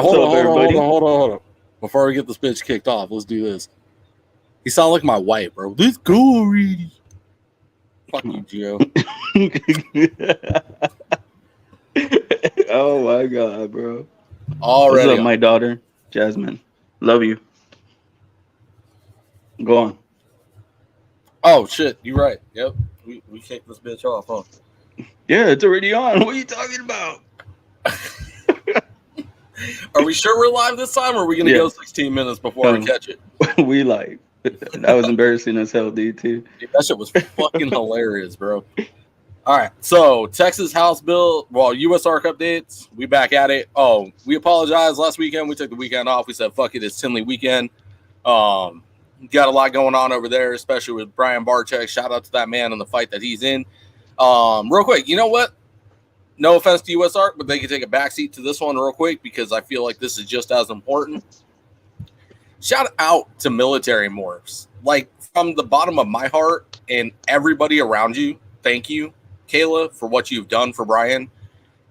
hold on. Before we get this bitch kicked off, let's do this. He sound like my wife, bro. This go already. Fuck you, Gio. Oh my god, bro. Already. What's up, my daughter, Jasmine? Love you. Go on. Oh shit, you're right. Yep. We kicked this bitch off, huh? Yeah, it's already on. What are you talking about? Are we sure we're live this time, or are we gonna go 16 minutes before we catch it? We live. That was embarrassing as hell, dude, too. Dude, that shit was fucking hilarious, bro. All right, so Texas House bill, U.S. ARC updates. We back at it. Oh, we apologize. Last weekend, we took the weekend off. We said, fuck it, it's Tinley weekend. Got a lot going on over there, especially with Brian Barczyk. Shout out to that man in the fight that he's in. Real quick, you know what? No offense to U.S. ARC, but they can take a backseat to this one real quick because I feel like this is just as important. Shout out to military morphs. Like, from the bottom of my heart and everybody around you, thank you, Kayla, for what you've done for Brian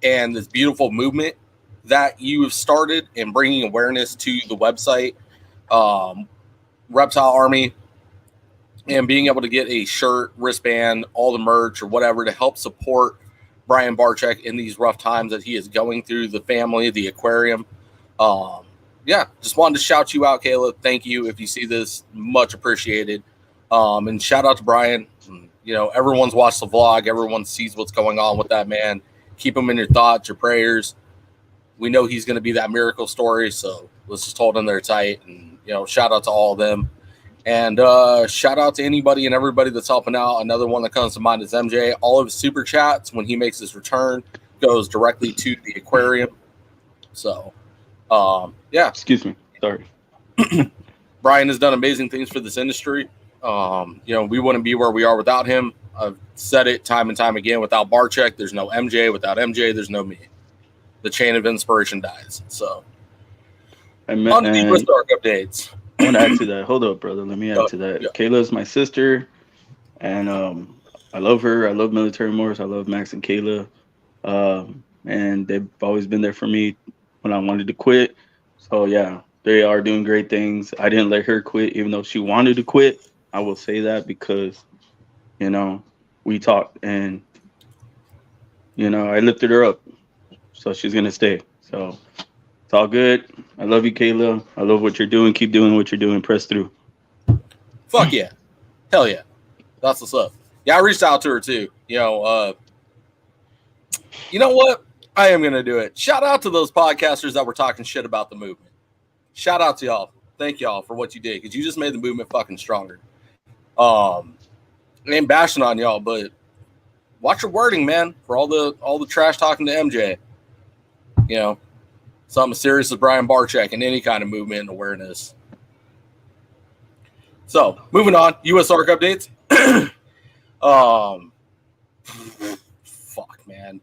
and this beautiful movement that you have started in bringing awareness to the website, Reptile Army, and being able to get a shirt, wristband, all the merch or whatever to help support Brian Barczyk in these rough times that he is going through, the family, the aquarium. Just wanted to shout you out, Kayla. Thank you. If you see this, much appreciated. And shout out to Brian. You know, everyone's watched the vlog. Everyone sees what's going on with that man. Keep him in your thoughts, your prayers. We know he's going to be that miracle story, so let's just hold him there tight. And, you know, shout out to all of them. And shout out to anybody and everybody that's helping out. Another one that comes to mind is MJ. All of his super chats, when he makes his return, goes directly to the aquarium. So, Excuse me. Sorry. Brian has done amazing things for this industry. We wouldn't be where we are without him. I've said it time and time again. Without Barczyk, there's no MJ. Without MJ, there's no me. The chain of inspiration dies. So, on the U.S. ARC updates. I want to add to that. Hold up, brother. Let me add to that. Yeah. Kayla is my sister, and I love her. I love military morphs. I love Max and Kayla, and they've always been there for me when I wanted to quit. So, yeah, they are doing great things. I didn't let her quit, even though she wanted to quit. I will say that because, you know, we talked, and, you know, I lifted her up. So she's going to stay. So it's all good. I love you, Kayla. I love what you're doing. Keep doing what you're doing. Press through. Fuck yeah. Hell yeah. That's what's up. Yeah, I reached out to her too. You know what? I am going to do it. Shout out to those podcasters that were talking shit about the movement. Shout out to y'all. Thank y'all for what you did because you just made the movement fucking stronger. I ain't bashing on y'all, but watch your wording, man, for all the trash talking to MJ. You know, something serious with Brian Barczyk and any kind of movement and awareness. So, moving on, U.S. ARC updates. Fuck, man.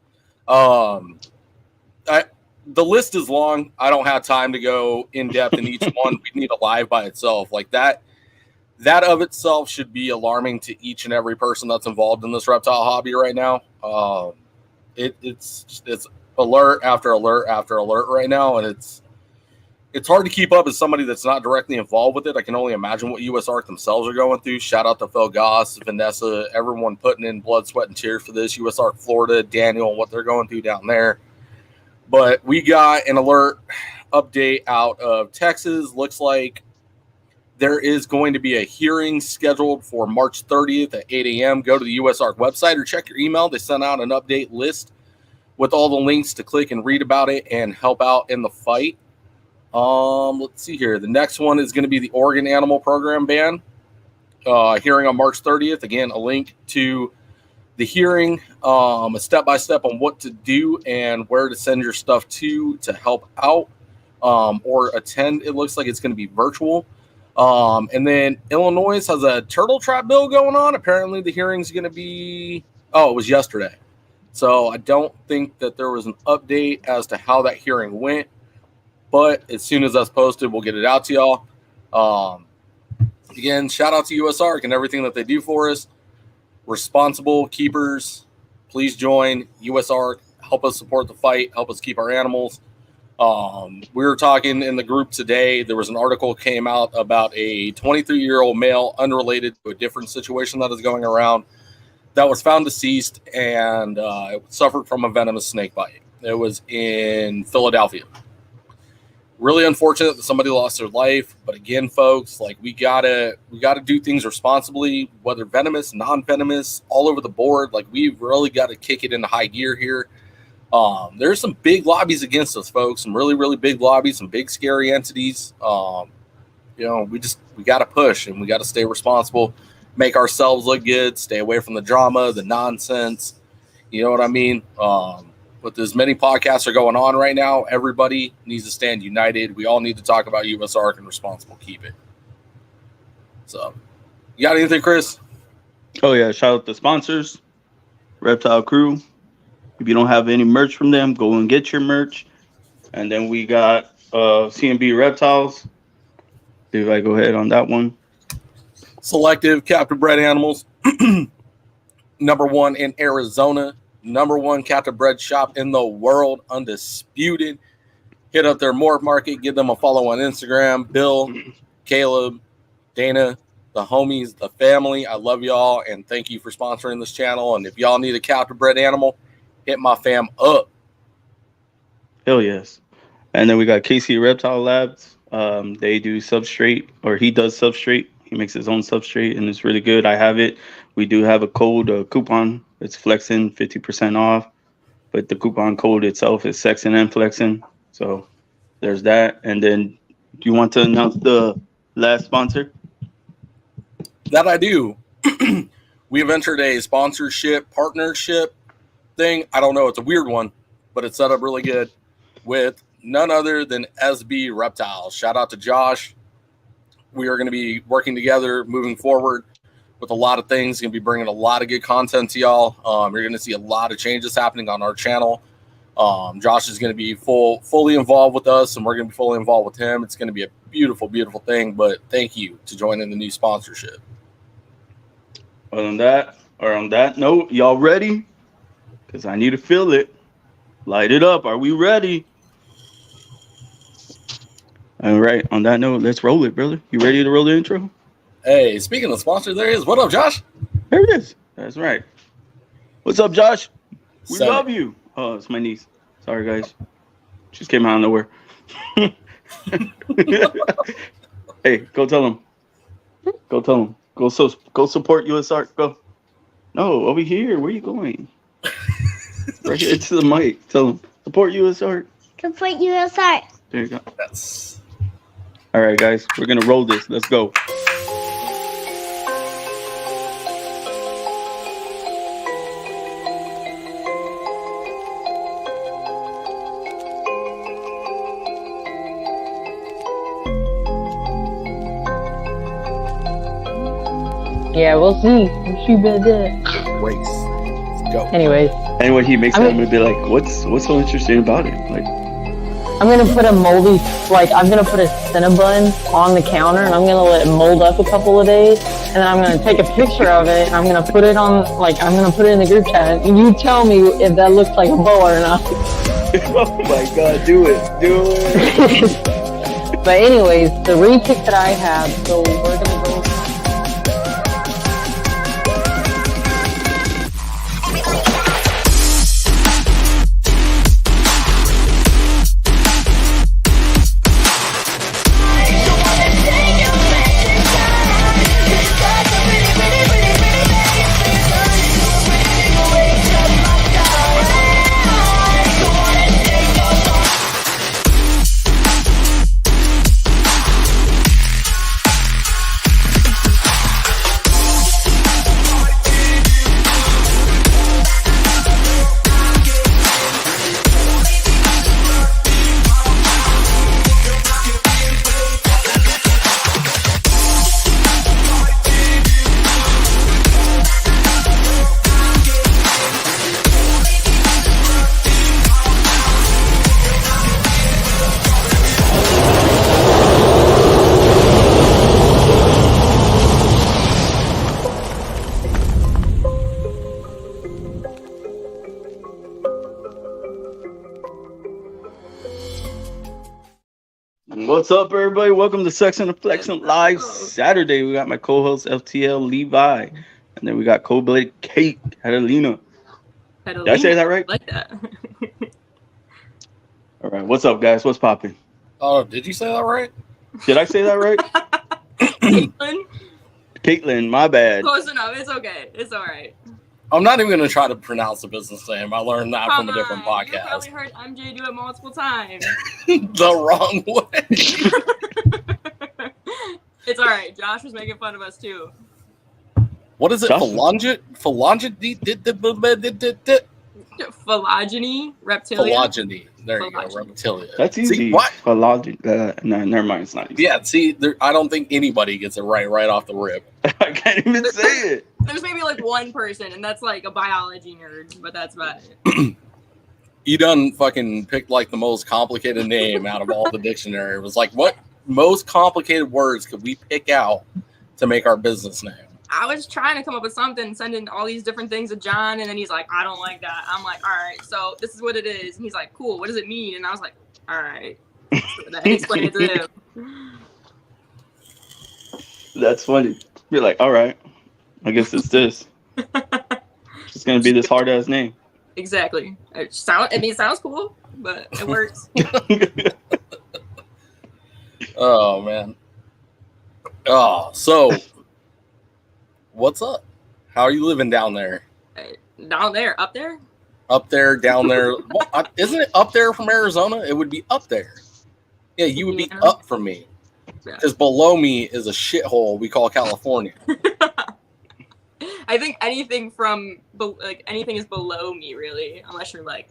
The list is long. I don't have time to go in depth in each one. We need a live by itself. Like that of itself should be alarming to each and every person that's involved in this reptile hobby right now. It's alert after alert after alert right now, and it's hard to keep up as somebody that's not directly involved with it. I can only imagine what U.S. ARC themselves are going through. Shout out to Phil Goss, Vanessa, everyone putting in blood, sweat, and tears for this. U.S. ARC Florida, Daniel, and what they're going through down there. But we got an alert update out of Texas. Looks like there is going to be a hearing scheduled for March 30th at 8 a.m. Go to the U.S. ARC website or check your email. They sent out an update list with all the links to click and read about it and help out in the fight. Let's see here. The next one is going to be the Oregon Animal Program ban. Hearing on March 30th. Again, a link to the hearing, a step-by-step on what to do and where to send your stuff to help out or attend. It looks like it's going to be virtual. And then Illinois has a turtle trap bill going on. Apparently the hearing's going to be, it was yesterday. So I don't think that there was an update as to how that hearing went. But as soon as that's posted, we'll get it out to y'all. Again, shout out to U.S. ARC and everything that they do for us. Responsible keepers, please join U.S. ARC. Help us support the fight. Help us keep our animals. We were talking in the group today. There was an article came out about a 23-year-old male, unrelated to a different situation that is going around, that was found deceased and suffered from a venomous snake bite. It was in Philadelphia. Really unfortunate that somebody lost their life, but again, folks, like we gotta do things responsibly, whether venomous, non-venomous, all over the board. Like we've really got to kick it into high gear here. There's some big lobbies against us, folks. Some really, really big lobbies, some big scary entities. We got to push and we got to stay responsible, make ourselves look good, stay away from the drama, the nonsense. You know what I mean? With as many podcasts are going on right now, everybody needs to stand united. We all need to talk about USARK and responsible keep it. So, you got anything, Chris? Oh, yeah. Shout out the sponsors, Reptile Crew. If you don't have any merch from them, go and get your merch. And then we got C&B Reptiles. If I go ahead on that one. Selective captive bred animals. Number one in Arizona. Number one captive bred shop in the world, undisputed. Hit up their Morph Market, give them a follow on Instagram. Bill, Caleb, Dana, the homies, the family, I love y'all, and thank you for sponsoring this channel. And if y'all need a captive bred animal, hit my fam up. Hell yes. And then we got KC Reptile Labs. They do substrate, or he does substrate. He makes his own substrate, and it's really good. I have it. We do have a code, a coupon. It's Flexin, 50% off. But the coupon code itself is Sexin and Flexin. So there's that. And then do you want to announce the last sponsor? That I do. We have entered a sponsorship partnership thing. I don't know. It's a weird one, but it's set up really good with none other than SB Reptiles. Shout out to Josh. We are going to be working together moving forward with a lot of things. Going to be bringing a lot of good content to y'all. You're going to see a lot of changes happening on our channel. Josh is going to be fully involved with us, and we're going to be fully involved with him. It's going to be a beautiful, beautiful thing. But thank you to joining the new sponsorship. On that note, y'all ready? Because I need to feel it. Light it up. Are we ready? All right. On that note, let's roll it, brother. You ready to roll the intro? Hey, speaking of sponsor, there he is. What up, Josh? There it is. That's right. What's up, Josh? We Seven. love you. Oh, it's my niece. Sorry, guys. Just came out of nowhere. Hey, go tell him. Go tell him. Go support USARK. Go. No, over here. Where are you going? Right here to the mic. Tell him. Support USARK. Support USARK. There you go. Yes. All right, guys. We're going to roll this. Let's go. Yeah, we'll see. What you been doing? Race. Let's go. Anyways, And when he makes that, I'm gonna be like, "What's so interesting about it?" Like, I'm gonna put a moldy, I'm gonna put a Cinnabon on the counter, and I'm gonna let it mold up a couple of days, and then I'm gonna take a picture of it, and I'm gonna put it on, I'm gonna put it in the group chat, and you tell me if that looks like a boa or not. oh my God, do it. But anyways, the repick that I have, so we're gonna go. What's up, everybody? Welcome to Sexin and Flexin Live Saturday. We got my co-host FTL Levi, and then we got co-blade Kate Catalina. Did I say that right? Like that. All right. What's up, guys? What's popping? Oh, did you say that right? Did I say that right? Caitlin, my bad. Close enough. It's okay. It's all right. I'm not even going to try to pronounce the business name. I learned that from a different You podcast. probably heard MJ do it multiple times. The wrong way. It's all right. Josh was making fun of us too. What is it? Phylogeny? Phylogeny, reptilia. Phylogeny. There you go. Reptilia. That's easy. See, what? Phylogeny. No, never mind. It's not easy. Yeah, see, I don't think anybody gets it right off the rip. I can't even say it. There's maybe like one person, and that's like a biology nerd, but that's about it. You done fucking picked like the most complicated name out of all the dictionary. It was like, what most complicated words could we pick out to make our business name? I was trying to come up with something, sending all these different things to John, and then he's like, I don't like that. I'm like, all right, so this is what it is. And he's like, cool, what does it mean? And I was like, all right. So then I explained it to him. That's funny. You're like, all right, I guess it's this. It's going to be this hard-ass name. Exactly. It sounds cool, but it works. Oh, man. Oh, so... What's up? How are you living down there? Down there, up there? Up there, down there. Well, isn't it up there from Arizona? It would be up there. Yeah, you would be up from me. Because below me is a shithole we call California. I think anything is below me, really, unless you're like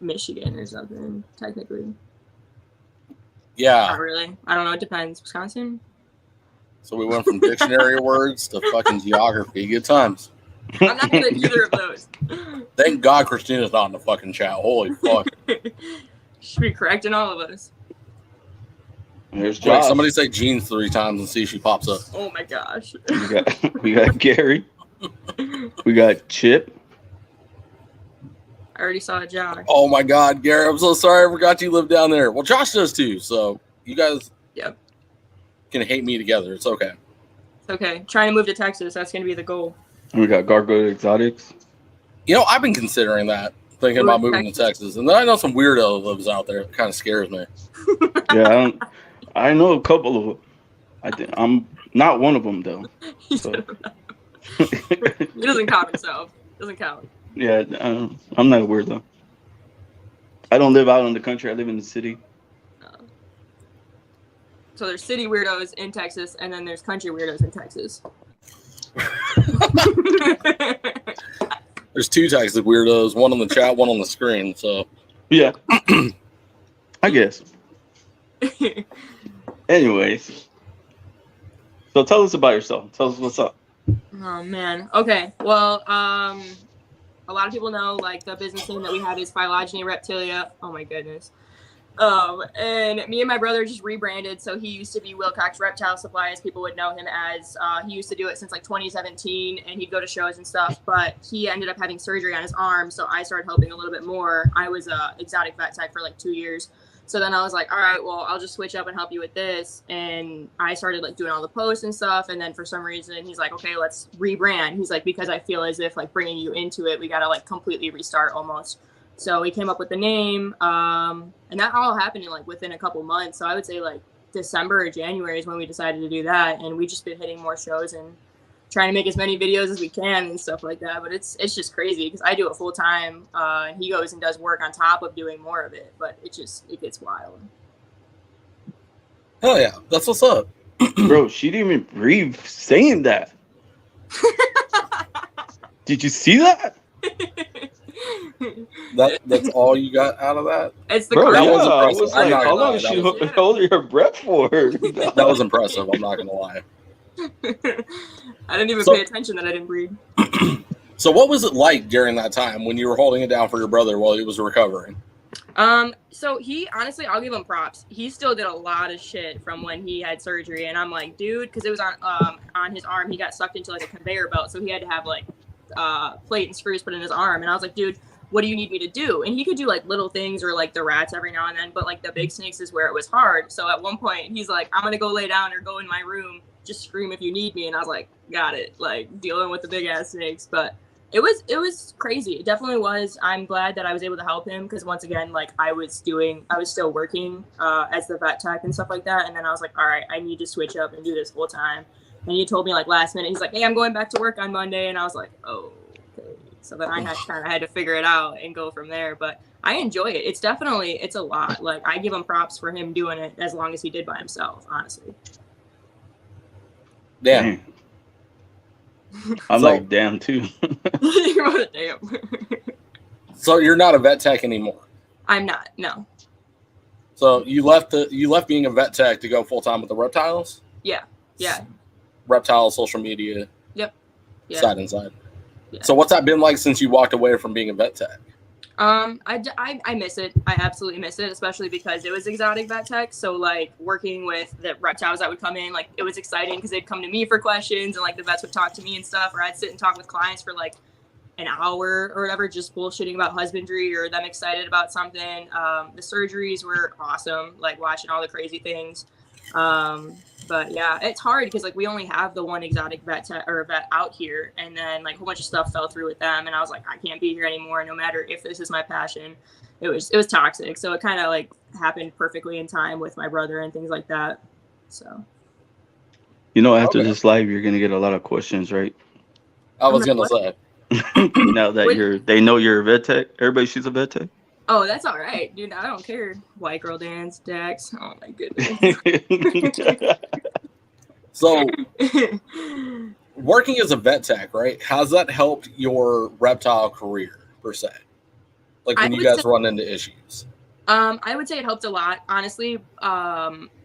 Michigan or something, technically. Yeah. Not really. I don't know. It depends. Wisconsin? So we went from dictionary words to fucking geography. Good times. I'm not good at either of those. Thank God Christina's not in the fucking chat. Holy fuck. Should be correcting all of us. There's Josh. Wait, somebody say jeans 3 times and see if she pops up. Oh my gosh. We got Gary. We got Chip. I already saw Josh. Oh my God, Gary. I'm so sorry. I forgot you live down there. Well, Josh does too. So you guys can hate me together. It's okay. It's okay. Trying to move to Texas. That's going to be the goal. We got Gargoyle Exotics. You know, I've been considering that, thinking about moving to Texas. And then I know some weirdo that lives out there. It kind of scares me. Yeah, I know a couple of them. I'm not one of them, though. So. He doesn't count himself. Doesn't count. Yeah, I'm not a weirdo. I don't live out in the country. I live in the city. So there's city weirdos in Texas, and then there's country weirdos in Texas. There's 2 Texas weirdos, one on the chat, one on the screen. So yeah, I guess. Anyways, so tell us about yourself. Tell us what's up. Oh man. Okay. Well, a lot of people know like the business name that we have is Phylogeny Reptilia. Oh my goodness. And me and my brother just rebranded. So he used to be Wilcox Reptile Supplies. People would know him as, he used to do it since like 2017 and he'd go to shows and stuff, but he ended up having surgery on his arm. So I started helping a little bit more. I was a exotic vet tech for like 2 years. So then I was like, all right, well, I'll just switch up and help you with this. And I started like doing all the posts and stuff. And then for some reason he's like, okay, let's rebrand. He's like, because I feel as if like bringing you into it, we got to like completely restart almost. So we came up with the name, and that all happened in like within a couple months. So I would say like December or January is when we decided to do that, and we just been hitting more shows and trying to make as many videos as we can and stuff like that. But it's just crazy because I do it full time, and he goes and does work on top of doing more of it. But it gets wild. Hell yeah, that's what's up, bro. She didn't even breathe saying that. Did you see that? That's all you got out of that? It's the bro, that was I impressive. was like, how long is she holding her breath for? That was impressive. I'm not gonna lie. I didn't even pay attention that I didn't breathe. So what was it like during that time when you were holding it down for your brother while he was recovering? So he, honestly, I'll give him props. He still did a lot of shit from when he had surgery. And I'm like, dude, because it was on his arm. He got sucked into like a conveyor belt. So he had to have like plate and screws put in his arm. And I was like, dude, what do you need me to do? And he could do like little things or like the rats every now and then, but like the big snakes is where it was hard. So at one point he's like, I'm gonna go lay down or go in my room, just scream if you need me. And I was like, got it, like dealing with the big ass snakes. But it was crazy. It definitely was. I'm glad that I was able to help him because once again, like I was still working as the vet tech and stuff like that. And then I was like, all right, I need to switch up and do this full time. And he told me like last minute, he's like, hey, I'm going back to work on Monday. And I was like, oh, okay. So then I had to figure it out and go from there. But I enjoy it. It's a lot. Like I give him props for him doing it as long as he did by himself, honestly. Damn. I'm like, damn too. You're damn. So you're not a vet tech anymore? I'm not, no. So you left being a vet tech to go full time with the reptiles? Yeah. Reptile, social media. Yep. Yeah. Side and side. Yeah. So what's that been like since you walked away from being a vet tech? I miss it. I absolutely miss it, especially because it was exotic vet tech. So like working with the reptiles that would come in, like it was exciting because they'd come to me for questions and like the vets would talk to me and stuff, or I'd sit and talk with clients for like an hour or whatever, just bullshitting about husbandry or them excited about something. The surgeries were awesome, like watching all the crazy things. But yeah, it's hard because like we only have the one exotic vet out here, and then like a whole bunch of stuff fell through with them, and I was like, I can't be here anymore. No matter if this is my passion, it was toxic. So it kind of like happened perfectly in time with my brother and things like that. So, after this live, you're gonna get a lot of questions, right? I was gonna say. Now that they know you're a vet tech, everybody shoots a vet tech. Oh, that's all right, dude. I don't care. White girl dance, Dax. Oh my goodness. So, working as a vet tech, right? How's that helped your reptile career per se? Like when you guys run into issues. I would say it helped a lot, honestly.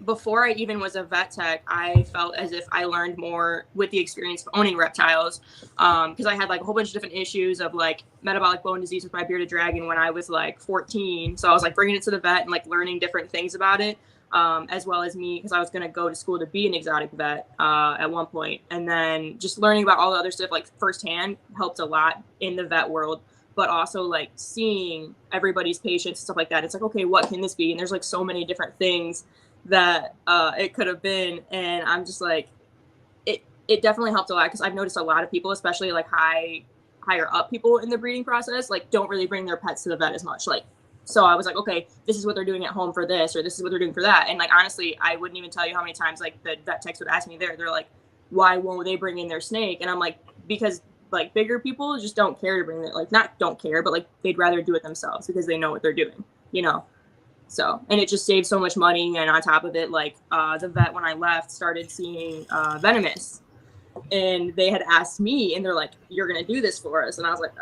Before I even was a vet tech, I felt as if I learned more with the experience of owning reptiles. Because I had like a whole bunch of different issues of like metabolic bone disease with my bearded dragon when I was like 14. So I was like bringing it to the vet and like learning different things about it, as well as me, because I was going to go to school to be an exotic vet at one point. And then just learning about all the other stuff like firsthand helped a lot in the vet world. But also like seeing everybody's patients and stuff like that. It's like, okay, what can this be? And there's like so many different things that it could have been. And I'm just like, it definitely helped a lot because I've noticed a lot of people, especially like higher up people in the breeding process, like don't really bring their pets to the vet as much. Like, so I was like, okay, this is what they're doing at home for this, or this is what they're doing for that. And like, honestly, I wouldn't even tell you how many times like the vet techs would ask me they're like, why won't they bring in their snake? And I'm like, because like bigger people just don't care to bring it, like not don't care, but like they'd rather do it themselves because they know what they're doing, so, and it just saves so much money. And on top of it, like the vet when I left started seeing venomous, and they had asked me and they're like, you're gonna do this for us, and I was like,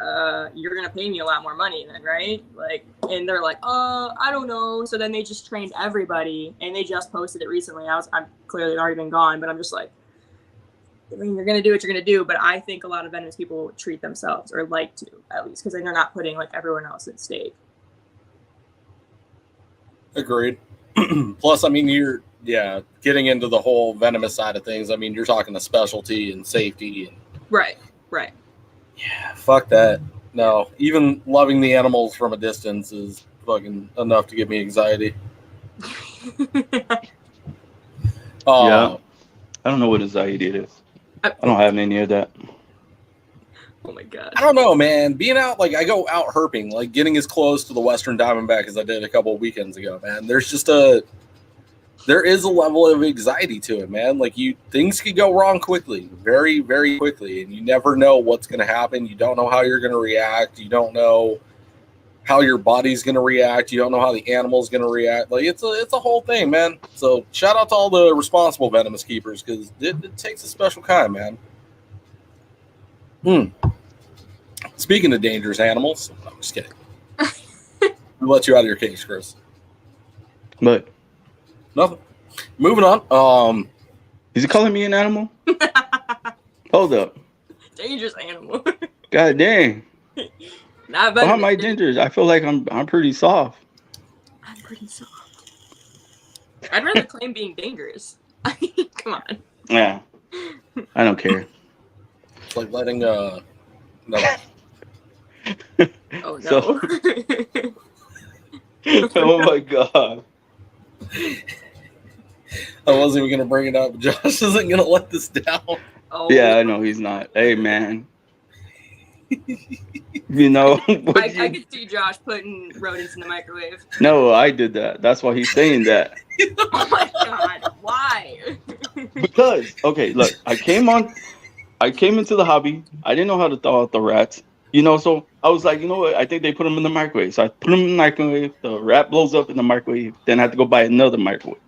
you're gonna pay me a lot more money then, right? Like, and they're like, I don't know. So then they just trained everybody, and they just posted it recently. I'm clearly already been gone, but I'm just like, I mean, you're going to do what you're going to do, but I think a lot of venomous people treat themselves, or like to, at least, because they're not putting like everyone else at stake. Agreed. Plus, I mean, you're getting into the whole venomous side of things. I mean, you're talking to specialty and safety. And Right. Yeah, fuck that. No, even loving the animals from a distance is fucking enough to give me anxiety. Yeah. I don't know what anxiety is. I don't have any of that. Oh my god. I don't know, man. Being out, like I go out herping, like getting as close to the Western Diamondback as I did a couple of weekends ago, man. There is a level of anxiety to it, man. Like things could go wrong quickly, very, very quickly, and you never know what's going to happen. You don't know how you're going to react. You don't know how your body's going to react. You don't know how the animal's going to react. Like it's a whole thing, man. So shout out to all the responsible venomous keepers, because it takes a special kind, man. Speaking of dangerous animals, I'm just kidding. We'll let you out of your cage, Chris. But nothing. Moving on. Is he calling me an animal? Hold up. Dangerous animal. God dang. Not bad. How am I dangerous? I feel like I'm pretty soft. I'm pretty soft. I'd rather claim being dangerous. Come on. Yeah. I don't care. It's like letting Oh no. So, oh my god. I wasn't even gonna bring it up. Josh isn't gonna let this down. Oh, Yeah, I know he's not. Hey, man. You know, I could see Josh putting rodents in the microwave. No, I did that. That's why he's saying that. Oh my god, why? Because, okay, look, I came into the hobby. I didn't know how to thaw out the rats. You know, so I was like, you know what? I think they put them in the microwave. So I put them in the microwave. The rat blows up in the microwave. Then I have to go buy another microwave.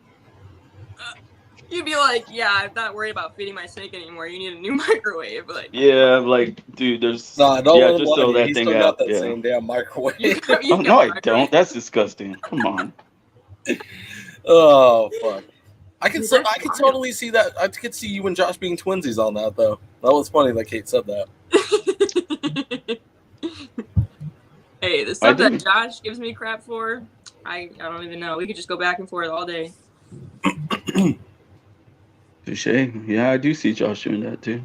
You'd be like, yeah, I'm not worried about feeding my snake anymore. You need a new microwave. Like, Yeah, like, dude, there's Nah, don't let him just lie throw to you. that He's thing still got out. that Yeah. same damn microwave. you Oh, got no, a I microwave? don't. That's disgusting. Come on. Oh fuck! I could Dude, that's I could wild. totally see that. I could see you and Josh being twinsies on that though. That was funny that Kate said that. Hey, the stuff that Josh gives me crap for, I don't even know. We could just go back and forth all day. Touche. Yeah, I do see Josh doing that too.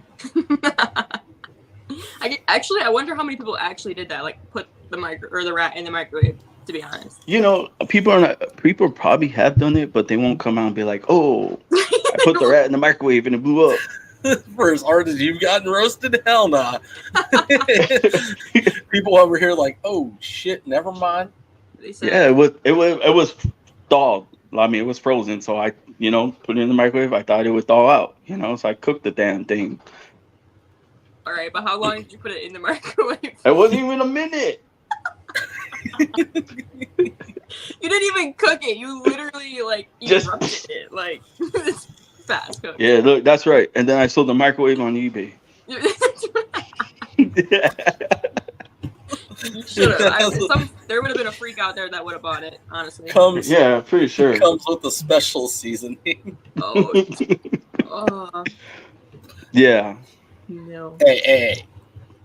I wonder how many people actually did that. Like, put the rat in the microwave. To be honest, You know, people probably have done it, but they won't come out and be like, "Oh, I put the rat in the microwave and it blew up." For as hard as you've gotten roasted, hell nah. People over here like, oh shit, never mind. they said, Yeah, it was thawed. I mean, it was frozen, so I, put it in the microwave. I thought it would thaw out, so I cooked the damn thing. all right, but how long did you put it in the microwave? It wasn't even a minute. You didn't even cook it. You literally Just- erupted it. Like, it's fast cooked. Yeah, look, that's right. And then I sold the microwave on eBay. You should have. There would have been a freak out there that would have bought it. Honestly. Yeah, pretty sure. Comes with the special seasoning. Oh. Oh. Yeah. No. Hey.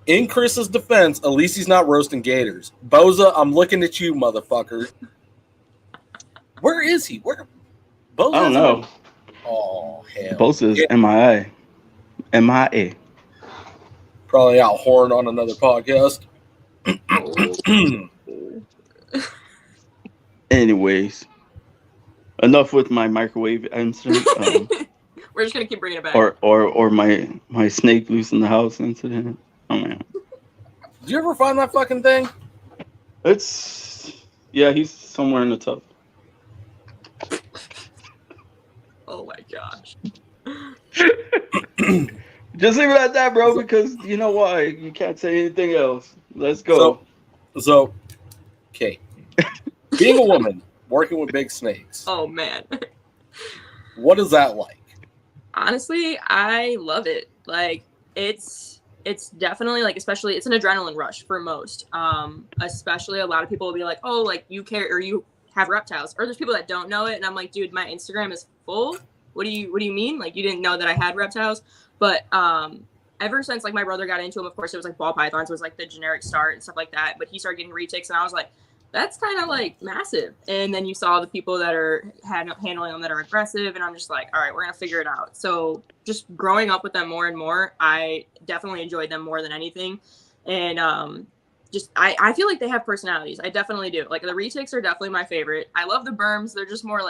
In Chris's defense, at least he's not roasting gators. Boza, I'm looking at you, motherfucker. Where is he? Where? Boza? I don't know. Oh, hell. Bosa's MIA. MIA. Probably out whoring on another podcast. Anyways, enough with my microwave incident. We're just gonna keep bringing it back. Or my snake loose in the house incident. Oh man. Did you ever find that fucking thing? He's somewhere in the tub. Oh my gosh. Just leave it at that, bro, because you know why. You can't say anything else. Let's go. So okay. Being a woman, working with big snakes. Oh man. What is that like? Honestly, I love it. Like, it's definitely especially it's an adrenaline rush for most. Especially a lot of people will be like, oh, like you care or you have reptiles, or there's people that don't know it, and I'm like, dude, my Instagram is full. What do you mean? Like, you didn't know that I had reptiles? But ever since my brother got into them, of course it was ball pythons was the generic start and stuff like that. But he started getting retics, and I was like, that's kind of massive. And then you saw the people that are handling them that are aggressive, and I'm just like, all right, we're gonna figure it out. So just growing up with them more and more, I definitely enjoyed them more than anything. And I feel like they have personalities. I definitely do. The retics are definitely my favorite. I love the berms. They're just more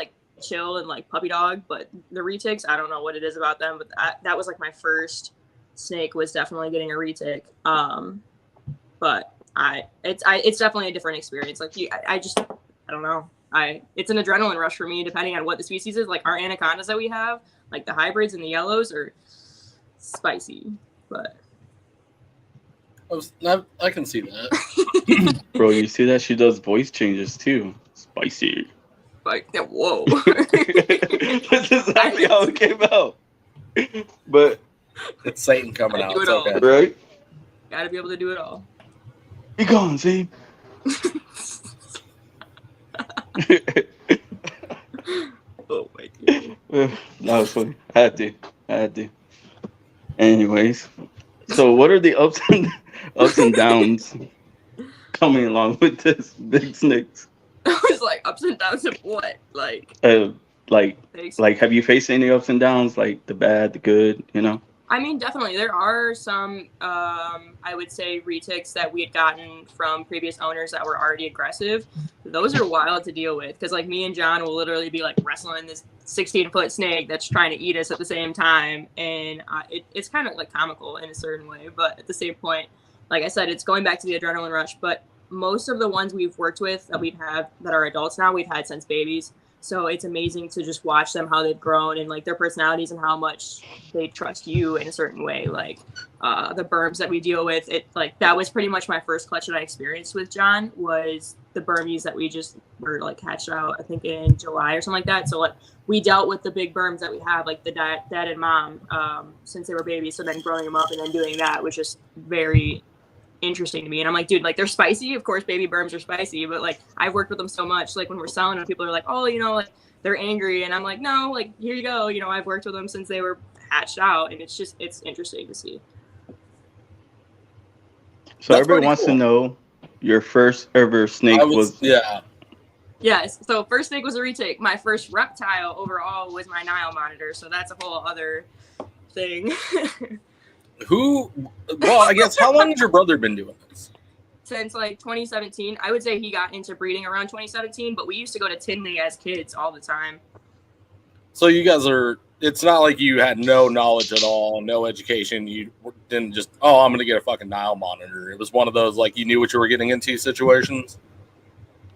chill and puppy dog. But the retics, I don't know what it is about them. But that was my first snake was definitely getting a retic. But it's definitely a different experience. I don't know. It's an adrenaline rush for me, depending on what the species is. Our anacondas that we have, the hybrids and the yellows, are spicy. But I can see that. Bro, you see that? She does voice changes too. Spicy. Whoa. That's exactly how it came out. But it's Satan coming out. It's okay. Right? Gotta be able to do it all. Be gone, see? Oh my god. That was funny. I had to. Anyways, so what are the ups and downs coming along with this big snakes? I was ups and downs of what? Have you faced any ups and downs, the bad, the good, I mean, definitely. There are some, I would say, retics that we had gotten from previous owners that were already aggressive. Those are wild to deal with because, like, me and John will literally be, like, wrestling this 16-foot snake that's trying to eat us at the same time. And it's kind of, like, comical in a certain way. But at the same point, like I said, it's going back to the adrenaline rush. But most of the ones we've worked with that that are adults now, we've had since babies. So it's amazing to just watch them, how they've grown and like their personalities and how much they trust you in a certain way. Like the Burms that we deal with, it like that was pretty much my first clutch that I experienced with John was the Burmies that we just were like hatched out, I think in July or something like that. So like we dealt with the big Burms that we have, like the dad and mom, since they were babies. So then growing them up and then doing that was just very interesting to me. And I'm like, dude, like they're spicy. Of course, baby Burms are spicy, but like I've worked with them so much. Like when we're selling them, people are like, oh, you know, like they're angry. And I'm like, no, like here you go. You know, I've worked with them since they were hatched out. And it's interesting to see. So everybody wants to know your first ever snake was. Yeah. Yes. So first snake was a retake. My first reptile overall was my Nile monitor. So that's a whole other thing. Well, I guess, how long has your brother been doing this? Since like 2017. I would say he got into breeding around 2017, but we used to go to Tinley as kids all the time. So you guys it's not like you had no knowledge at all, no education. You didn't just, oh, I'm going to get a fucking Nile monitor. It was one of those, like, you knew what you were getting into situations.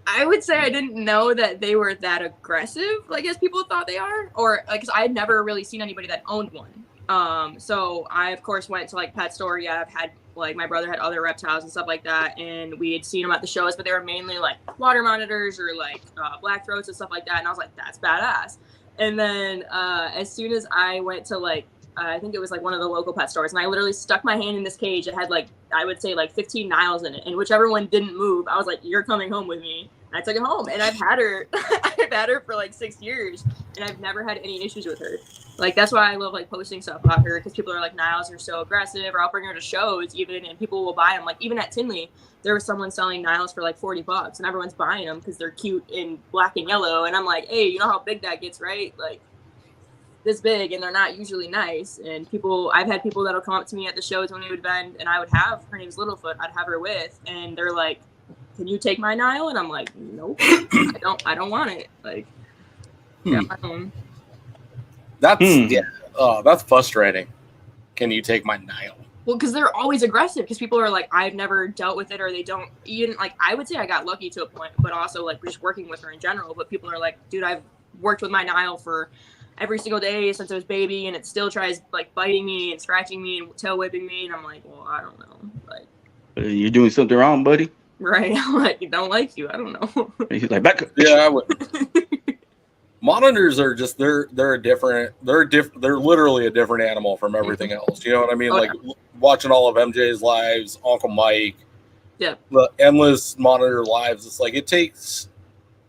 I would say I didn't know that they were that aggressive, like as people thought they are, or like, cause I had never really seen anybody that owned one. So I of course went to like pet store. Yeah, I've had like my brother had other reptiles and stuff like that, and we had seen them at the shows, but they were mainly like water monitors or like black throats and stuff like that. And I was like, that's badass. And then as soon as I went to like I think it was like one of the local pet stores, and I literally stuck my hand in this cage. It had like I would say like 15 Niles in it, and whichever one didn't move, I was like, you're coming home with me. And I took it home, and I've had her for like 6 years, and I've never had any issues with her. Like that's why I love like posting stuff about her, because people are like, Niles are so aggressive, or I'll bring her to shows even, and people will buy them. Like even at Tinley, there was someone selling Niles for like $40, and everyone's buying them because they're cute in black and yellow. And I'm like, hey, you know how big that gets, right? Like this big, and they're not usually nice. And I've had people that'll come up to me at the shows when we would vend, and I would have her name's Littlefoot. I'd have her with, and they're like, can you take my Nile? And I'm like, nope, I don't want it. Like, yeah, my own. That's frustrating. Can you take my Nile? Well, because they're always aggressive, because people are like, I've never dealt with it, or they don't even like, I would say I got lucky to a point, but also like just working with her in general. But people are like, dude, I've worked with my Nile for every single day since I was baby, and it still tries like biting me and scratching me and tail whipping me. And I'm like, well, I don't know. Like, you're doing something wrong, buddy. Right. I'm like, I don't like you. I don't know. He's like, back up. Yeah, I would. Monitors are just they're literally a different animal from everything else. You know what I mean? Watching all of MJ's lives, Uncle Mike, the endless monitor lives. It's like it takes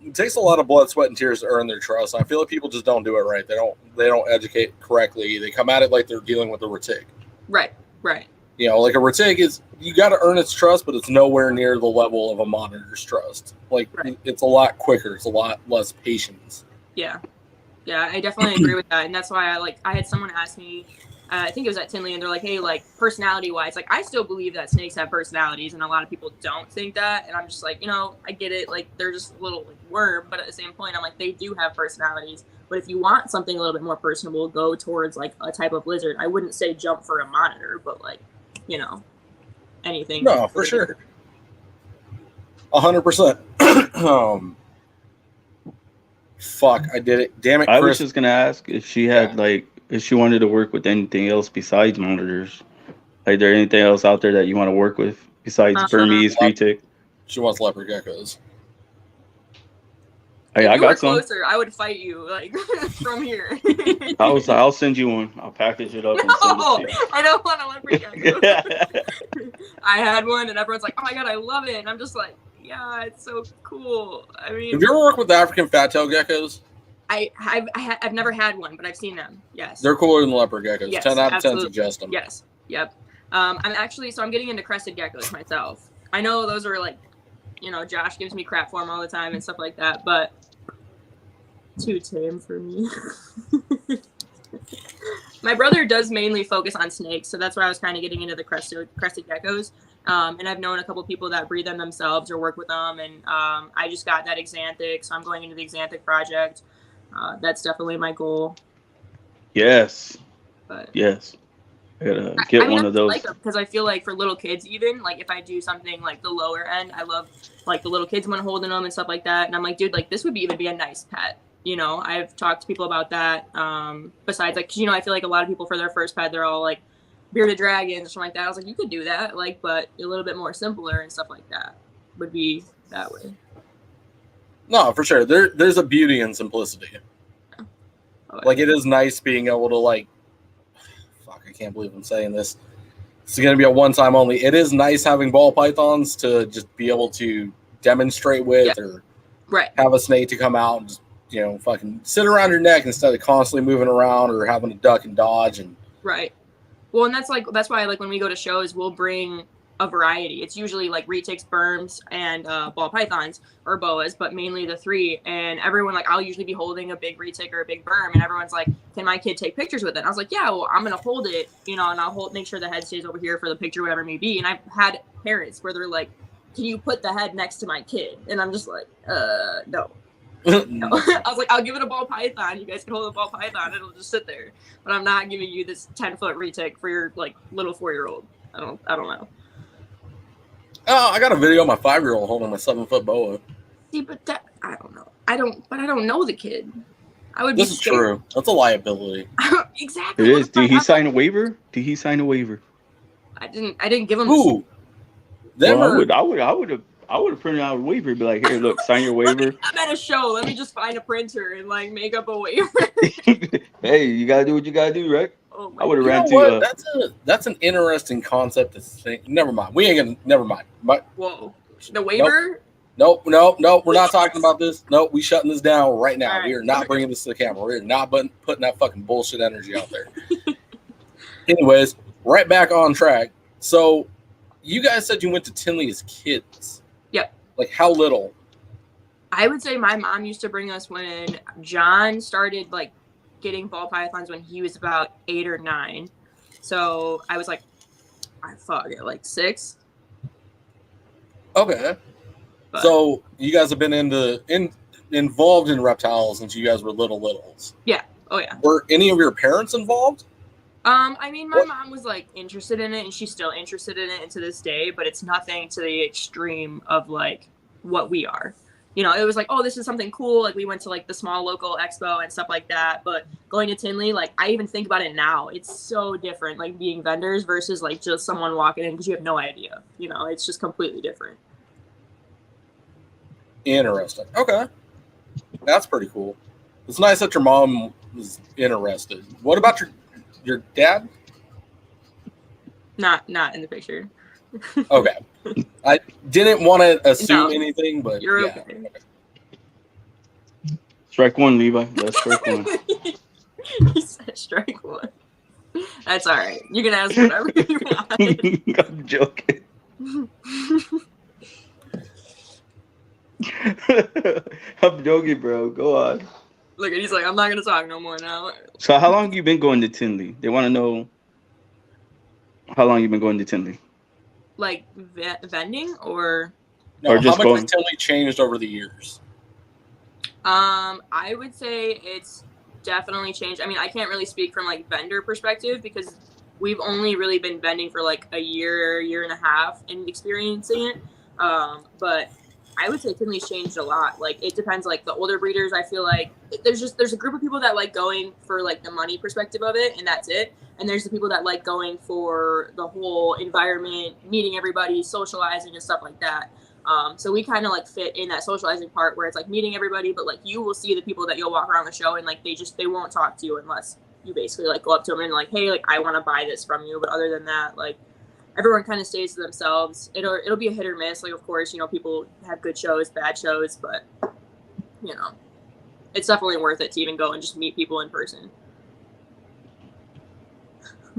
a lot of blood, sweat, and tears to earn their trust. And I feel like people just don't do it right. They don't educate correctly. They come at it like they're dealing with a retic. Right. You know, like a retic is, you got to earn its trust, but it's nowhere near the level of a monitor's trust. Like It's a lot quicker. It's a lot less patience. Yeah, I definitely agree with that. And that's why I had someone ask me, I think it was at Tinley, and they're like, hey, like personality wise, like I still believe that snakes have personalities, and a lot of people don't think that. And I'm just like, you know, I get it. Like they're just a little like worm, but at the same point, I'm like, they do have personalities. But if you want something a little bit more personable, go towards like a type of lizard. I wouldn't say jump for a monitor, but like, you know, anything. No, for sure. 100%. Fuck, I did it. Damn it, Chris. I was just gonna ask if she had if she wanted to work with anything else besides monitors. Like, there anything else out there that you want to work with besides Burmese, retic? She wants leopard geckos. Hey, I got some. Closer, I would fight you like from here. I'll send you one. I'll package it up. No, and send it to you. I don't want a leopard gecko. I had one, and everyone's like, "Oh my god, I love it!" And I'm just like, yeah, it's so cool. I mean, have you ever worked with African fat-tailed geckos? I've never had one, but I've seen them. Yes, they're cooler than leopard geckos. Yes, 10 out of absolutely. 10 suggest them. Yes, yep. I'm getting into crested geckos myself. I know those are like, you know, Josh gives me crap for them all the time and stuff like that, but too tame for me. My brother does mainly focus on snakes, so that's why I was kind of getting into the crested geckos. And I've known a couple people that breed them themselves or work with them, and I just got that Xanthic, so I'm going into the Xanthic project. That's definitely my goal. Yes. But yes. I gotta get one of those. Because I feel like for little kids, even like if I do something like the lower end, I love like the little kids when holding them and stuff like that. And I'm like, dude, like this would even be a nice pet. You know, I've talked to people about that. Besides, like, 'cause, you know, I feel like a lot of people for their first pet, they're all like bearded dragons or something like that. I was like, you could do that, like, but a little bit more simpler and stuff like that would be that way. No, for sure. There's a beauty in simplicity. Oh, like it is nice being able to like. Fuck, I can't believe I'm saying this. It's going to be a one-time only. It is nice having ball pythons to just be able to demonstrate with, or have a snake to come out and just, you know, fucking sit around your neck instead of constantly moving around or having to duck and dodge. And well, and that's why like when we go to shows, we'll bring a variety. It's usually like retics, berms, and ball pythons or boas, but mainly the three. And everyone, like, I'll usually be holding a big retic or a big berm, and everyone's like, "Can my kid take pictures with it?" And I was like, "Yeah, well, I'm gonna hold it, you know, and I'll make sure the head stays over here for the picture, whatever it may be." And I've had parents where they're like, "Can you put the head next to my kid?" And I'm just like, no. No. I was like, I'll give it a ball python. You guys can hold a ball python. It'll just sit there. But I'm not giving you this 10-foot retic for your like little 4-year-old. I don't know. Oh, I got a video of my 5-year-old holding my 7-foot boa. See, but I don't know. I don't know the kid. I would. This is true. That's a liability. Exactly. It is. Did he sign a waiver? I didn't give him. Who? I would have printed out a waiver and be like, "Here, look, sign your waiver." I'm at a show. Let me just find a printer and like make up a waiver. Hey, you gotta do what you gotta do, right? Oh I would have ran to. That's an interesting concept to think. Never mind. We ain't gonna. Never mind. Whoa. The waiver. Nope. We're not talking about this. Nope. We shutting this down right now. Right. We are not bringing this to the camera. We're not putting that fucking bullshit energy out there. Anyways, right back on track. So, you guys said you went to Tinley as kids. Yep. Like how little? I would say my mom used to bring us when John started like getting ball pythons when he was about 8 or 9. So I was like, like 6. Okay. But, so you guys have been involved in reptiles since you guys were littles. Yeah. Oh yeah. Were any of your parents involved? I mean, my mom was like interested in it, and she's still interested in it and to this day, but it's nothing to the extreme of like what we are. You know, it was like, oh, this is something cool. Like we went to like the small local expo and stuff like that. But going to Tinley, like I even think about it now. It's so different, like being vendors versus like just someone walking in because you have no idea. You know, it's just completely different. Interesting. Okay, that's pretty cool. It's nice that your mom was interested. What about your dad? Not in the picture. Okay. I didn't want to assume anything, but you're okay. Strike one, Levi. That's strike one. He said strike one. That's all right. You can ask whatever you want. I'm joking. I'm joking, bro. Go on. Look, he's like, I'm not gonna talk no more now. So, how long have you been going to Tinley? They want to know how long you've been going to Tinley. Like vending or? No, or just how much has Tinley changed over the years? I would say it's definitely changed. I mean, I can't really speak from like vendor perspective because we've only really been vending for like a year and a half and experiencing it. But I would say Tinley's changed a lot. Like it depends. Like the older breeders, I feel like there's a group of people that like going for like the money perspective of it, and that's it. And there's the people that like going for the whole environment, meeting everybody, socializing and stuff like that. So we kind of like fit in that socializing part where it's like meeting everybody, but like you will see the people that you'll walk around the show and like they won't talk to you unless you basically like go up to them and like, hey, like I want to buy this from you. But other than that, like everyone kind of stays to themselves. It'll be a hit or miss. Like, of course, you know, people have good shows, bad shows, but you know, it's definitely worth it to even go and just meet people in person.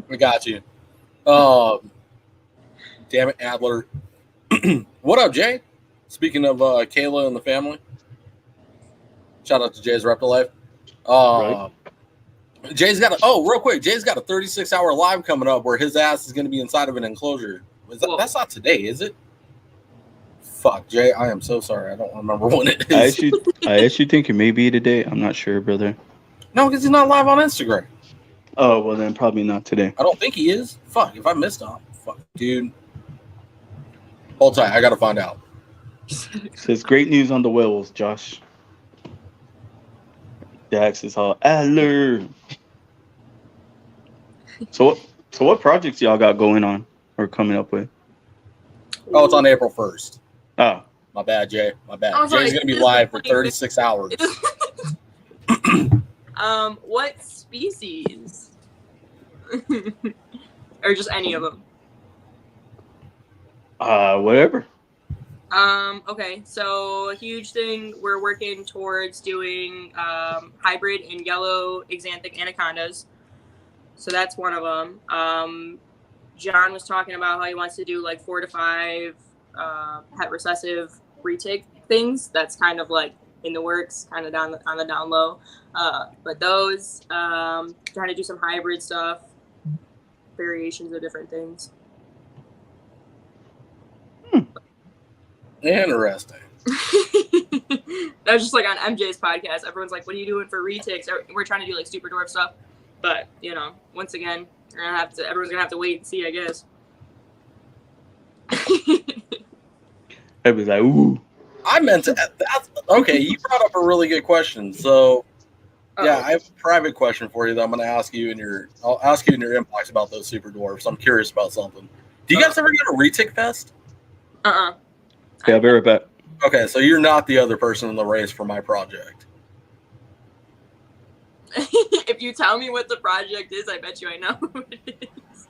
I got you. Damn it, Adler. What up, Jay? Speaking of Kayla and the family, shout out to Jay's Reptile Life. Right. Jay's got real quick. Jay's got a 36-hour live coming up where his ass is going to be inside of an enclosure. That's not today, is it? Fuck, Jay. I am so sorry. I don't remember when it is. I actually think it may be today. I'm not sure, brother. No, because he's not live on Instagram. Oh, well, then probably not today. I don't think he is. Fuck, if I missed out. Fuck, dude. Hold tight. I got to find out. Says great news on the werewolves, Josh. Dax is all Adler. So what projects y'all got going on or coming up with? Oh, it's on April 1st. Oh. My bad, Jay. My bad. Oh, Jay's going to be live for 36 hours. What species? Or just any of them? Whatever. Okay, so a huge thing, we're working towards doing hybrid and yellow axanthic anacondas. So that's one of them. John was talking about how he wants to do like 4 to 5 het recessive retic things. That's kind of like in the works, kind of on the down low. But those, trying to do some hybrid stuff, variations of different things. Interesting. That was just like on MJ's podcast. Everyone's like, "What are you doing for retics?" We're trying to do like super dwarf stuff, but once again, everyone's gonna have to wait and see, I guess. I was like, ooh. I meant to. That's okay. You brought up a really good question. So, yeah, I have a private question for you that I'm going to ask you I'll ask you in your inbox about those super dwarfs. I'm curious about something. Do you guys ever go to Retic Fest? Yeah, I'll be right back. Okay, so you're not the other person in the race for my project. If you tell me what the project is, I bet you I know what it is.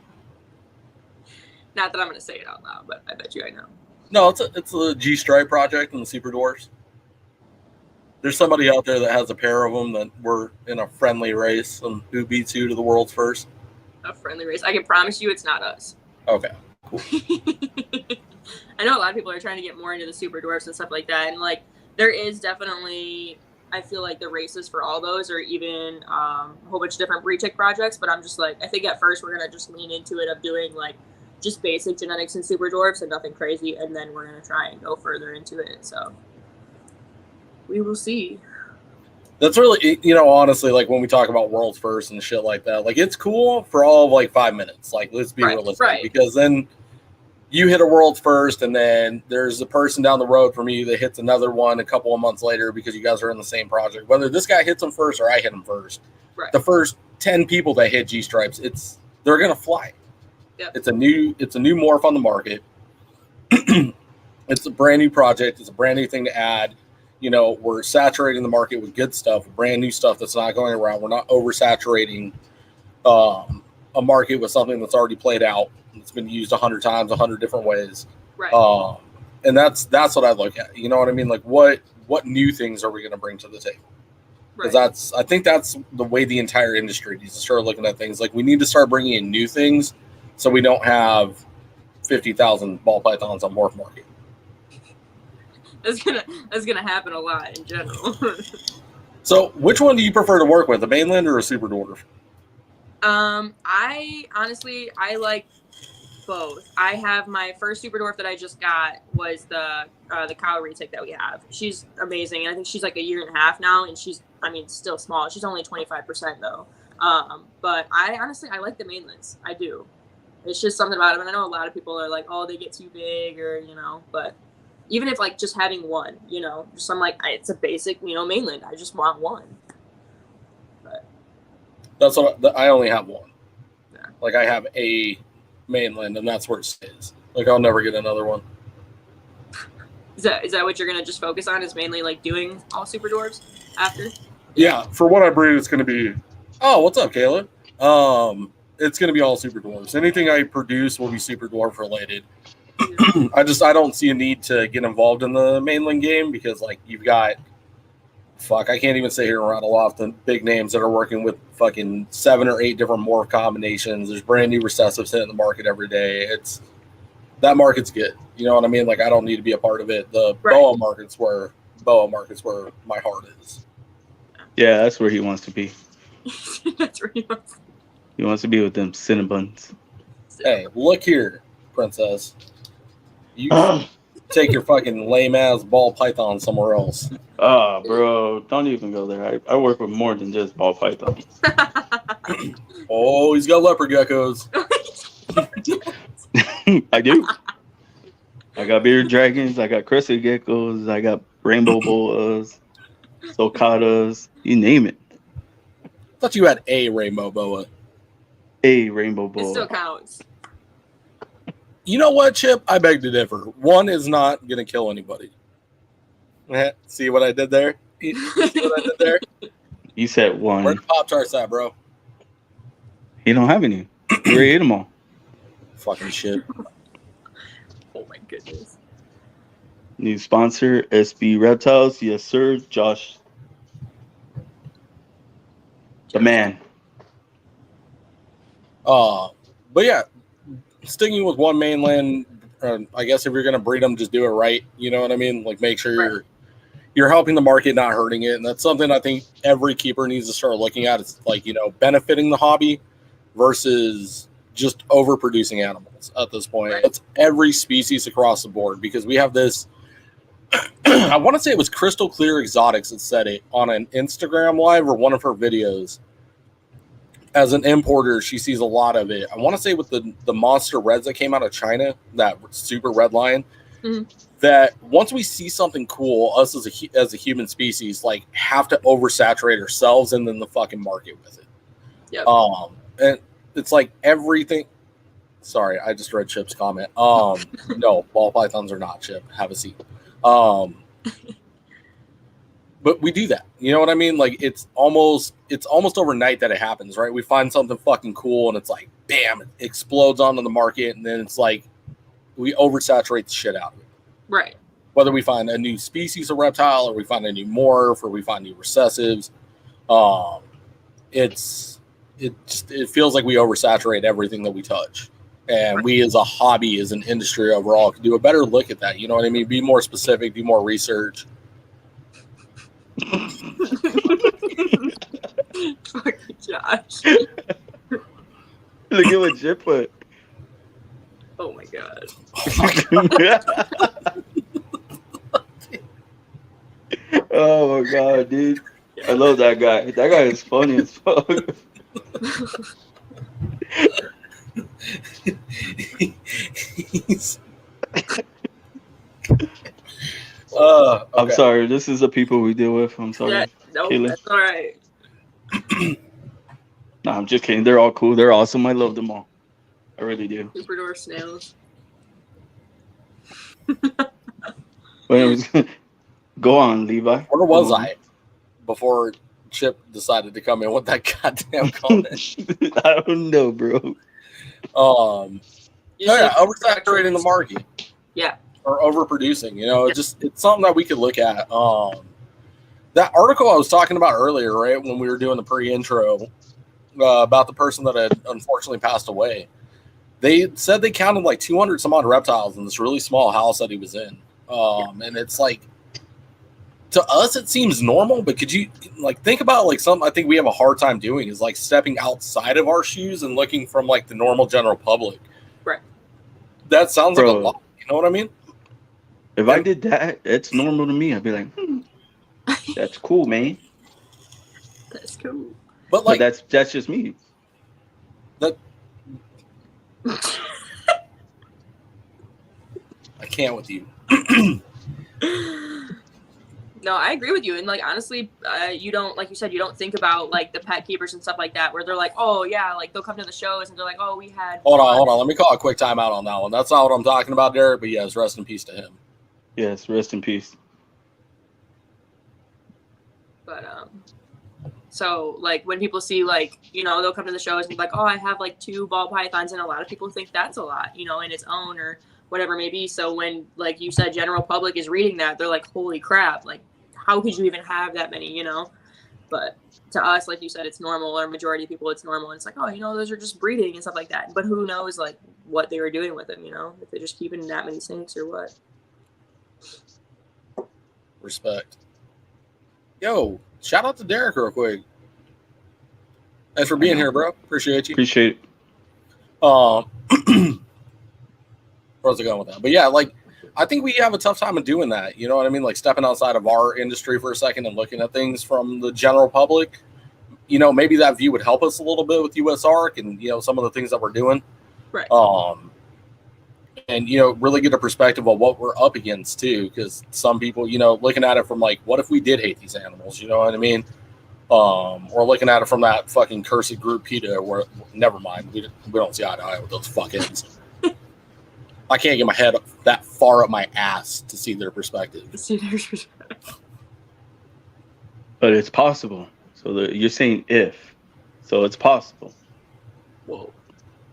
Not that I'm going to say it out loud, but I bet you I know. No, it's a G-Stripe project in the Super Dwarfs. There's somebody out there that has a pair of them that we're in a friendly race on who beats who to the world's first. A friendly race. I can promise you it's not us. Okay, cool. I know a lot of people are trying to get more into the Super Dwarfs and stuff like that. And like there is definitely, I feel like the races for all those or even a whole bunch of different retic projects. But I'm just like, I think at first we're going to just lean into it of doing like just basic genetics and super dwarfs and nothing crazy, and then we're going to try and go further into it. So we will see. That's really, honestly, like when we talk about world's first and shit like that, like it's cool for all of like 5 minutes. Like, let's be realistic, because then you hit a world's first and then there's a person down the road from you that hits another one a couple of months later because you guys are in the same project. Whether this guy hits them first or I hit him first, the first 10 people that hit G-Stripes, they're going to fly. Yep. It's a new morph on the market. It's a brand new project. It's a brand new thing to add. We're saturating the market with good stuff, brand new stuff that's not going around. We're not oversaturating a market with something that's already played out. It's been used 100 times, 100 different ways. Right. And that's what I look at. You know what I mean? Like what new things are we going to bring to the table? Because I think that's the way the entire industry needs to start looking at things. Like we need to start bringing in new things so we don't have 50,000 ball pythons on morph market. That's gonna happen a lot in general. So, which one do you prefer to work with, a mainland or a super dwarf? I honestly like both. I have my first super dwarf that I just got was the cow retic that we have. She's amazing, and I think she's like 1.5 years now, and she's still small. She's only 25% though. But I like the mainlands. I do. It's just something about them, and I know a lot of people are like, oh, they get too big, or but even if like just having one, just I'm like, it's a basic, mainland. I just want one. But that's what I only have one. Yeah. Like I have a mainland, and that's where it stays. Like I'll never get another one. Is that what you're gonna just focus on? Is mainly like doing all super dwarves after? Yeah, for what I breed, it's gonna be. Oh, what's up, Caleb? It's gonna be all super dwarves. Anything I produce will be super dwarf related. I don't see a need to get involved in the mainland game because like you've got I can't even sit here and rattle off the big names that are working with fucking 7 or 8 different morph combinations. There's brand new recessives hitting the market every day. That market's good. You know what I mean? Like I don't need to be a part of it. The boa market's where my heart is. Yeah, that's where he wants to be. That's where he wants. He wants to be with them Cinnabons. Hey, look here, princess. You take your fucking lame ass ball python somewhere else. Oh, bro, don't even go there. I work with more than just ball pythons. Oh, he's got leopard geckos. I do. I got bearded dragons. I got crested geckos. I got rainbow boas, sulcatas. You name it. I thought you had a rainbow boa. A rainbow It boa. still counts. You know what, Chip? I beg to differ. One is not going to kill anybody. See what I did there? See what I did there? You said one. Where the Pop-Tarts at, bro? He don't have any. You already ate them all. Fucking shit. Oh my goodness. New sponsor, SB Reptiles. Yes, sir. Josh. The man. But yeah, sticking with one mainland, I guess if you're going to breed them, just do it right. You know what I mean? Like, make sure you're helping the market, not hurting it. And that's something I think every keeper needs to start looking at. It's like, benefiting the hobby versus just overproducing animals at this point. Right. It's every species across the board, because we have this. I want to say it was Crystal Clear Exotics that said it on an Instagram live or one of her videos. As an importer, she sees a lot of it. I want to say with the monster reds that came out of China, that super red line, that once we see something cool, us as a human species, like, have to oversaturate ourselves and then the fucking market with it. Yep. And it's like everything. Sorry, I just read Chip's comment. No, ball pythons are not, Chip. Have a seat. But we do that. You know what I mean? Like, it's almost overnight that it happens, right? We find something fucking cool and it's like, bam, it explodes onto the market, and then it's like we oversaturate the shit out of it. Right. Whether we find a new species of reptile, or we find a new morph, or we find new recessives, it feels like we oversaturate everything that we touch. And we as a hobby, as an industry overall, can do a better look at that. You know what I mean? Be more specific, do more research. Fucking Josh. Look at what Jip put. Oh my god. Oh my god, dude. I love that guy. That guy is funny as fuck. Okay. I'm sorry. This is the people we deal with. I'm sorry. Yeah, no, Kayla. that's all right. No, I'm just kidding. They're all cool. They're awesome. I love them all. I really do. Superdor snails. Go on, Levi. Where was I before Chip decided to come in with that goddamn comment? I don't know, bro. Oversaturating the market. Yeah. Or overproducing. It's something that we could look at. That article I was talking about earlier, right, when we were doing the pre-intro about the person that had unfortunately passed away. They said they counted like 200 some odd reptiles in this really small house that he was in. And it's like, to us, it seems normal, but could you think about something I think we have a hard time doing is stepping outside of our shoes and looking from the normal general public. Right. That sounds like a lot. You know what I mean? If I did that, it's normal to me. I'd be like, that's cool, man. That's cool. But that's just me. That I can't with you. No, I agree with you. And honestly, you don't, like you said, you don't think about the pet keepers and stuff like that, where they're like, oh yeah, they'll come to the shows and they're like, oh, we had. Hold on. Let me call a quick timeout on that one. That's not what I'm talking about, Derek. But yes, rest in peace to him. Yes, rest in peace. But so when people see they'll come to the shows and be like, oh, I have 2 ball pythons, and a lot of people think that's a lot, in its own or whatever it may be. So when you said general public is reading that, they're like, holy crap, how could you even have that many, But to us, like you said, it's normal, or majority of people, it's normal, and it's like, oh, those are just breeding and stuff like that. But who knows what they were doing with them, if they're just keeping that many snakes or what. Respect. Yo, shout out to Derek real quick. Thanks for being here, bro. Appreciate you. Appreciate it. Where was I going with that? But yeah, like I think we have a tough time of doing that. You know what I mean? Like stepping outside of our industry for a second and looking at things from the general public. You know, maybe that view would help us a little bit with US Arc and, you know, some of the things that we're doing. Right. And, you know, really get a perspective of what we're up against too. Because some people, you know, looking at it from like, what if we did hate these animals? You know what I mean? Or looking at it from that fucking cursed group PETA where, never mind, we don't see eye to eye with those fuckheads. I can't get my head that far up my ass to see their perspective. But it's possible. So you're saying if. So it's possible. Whoa.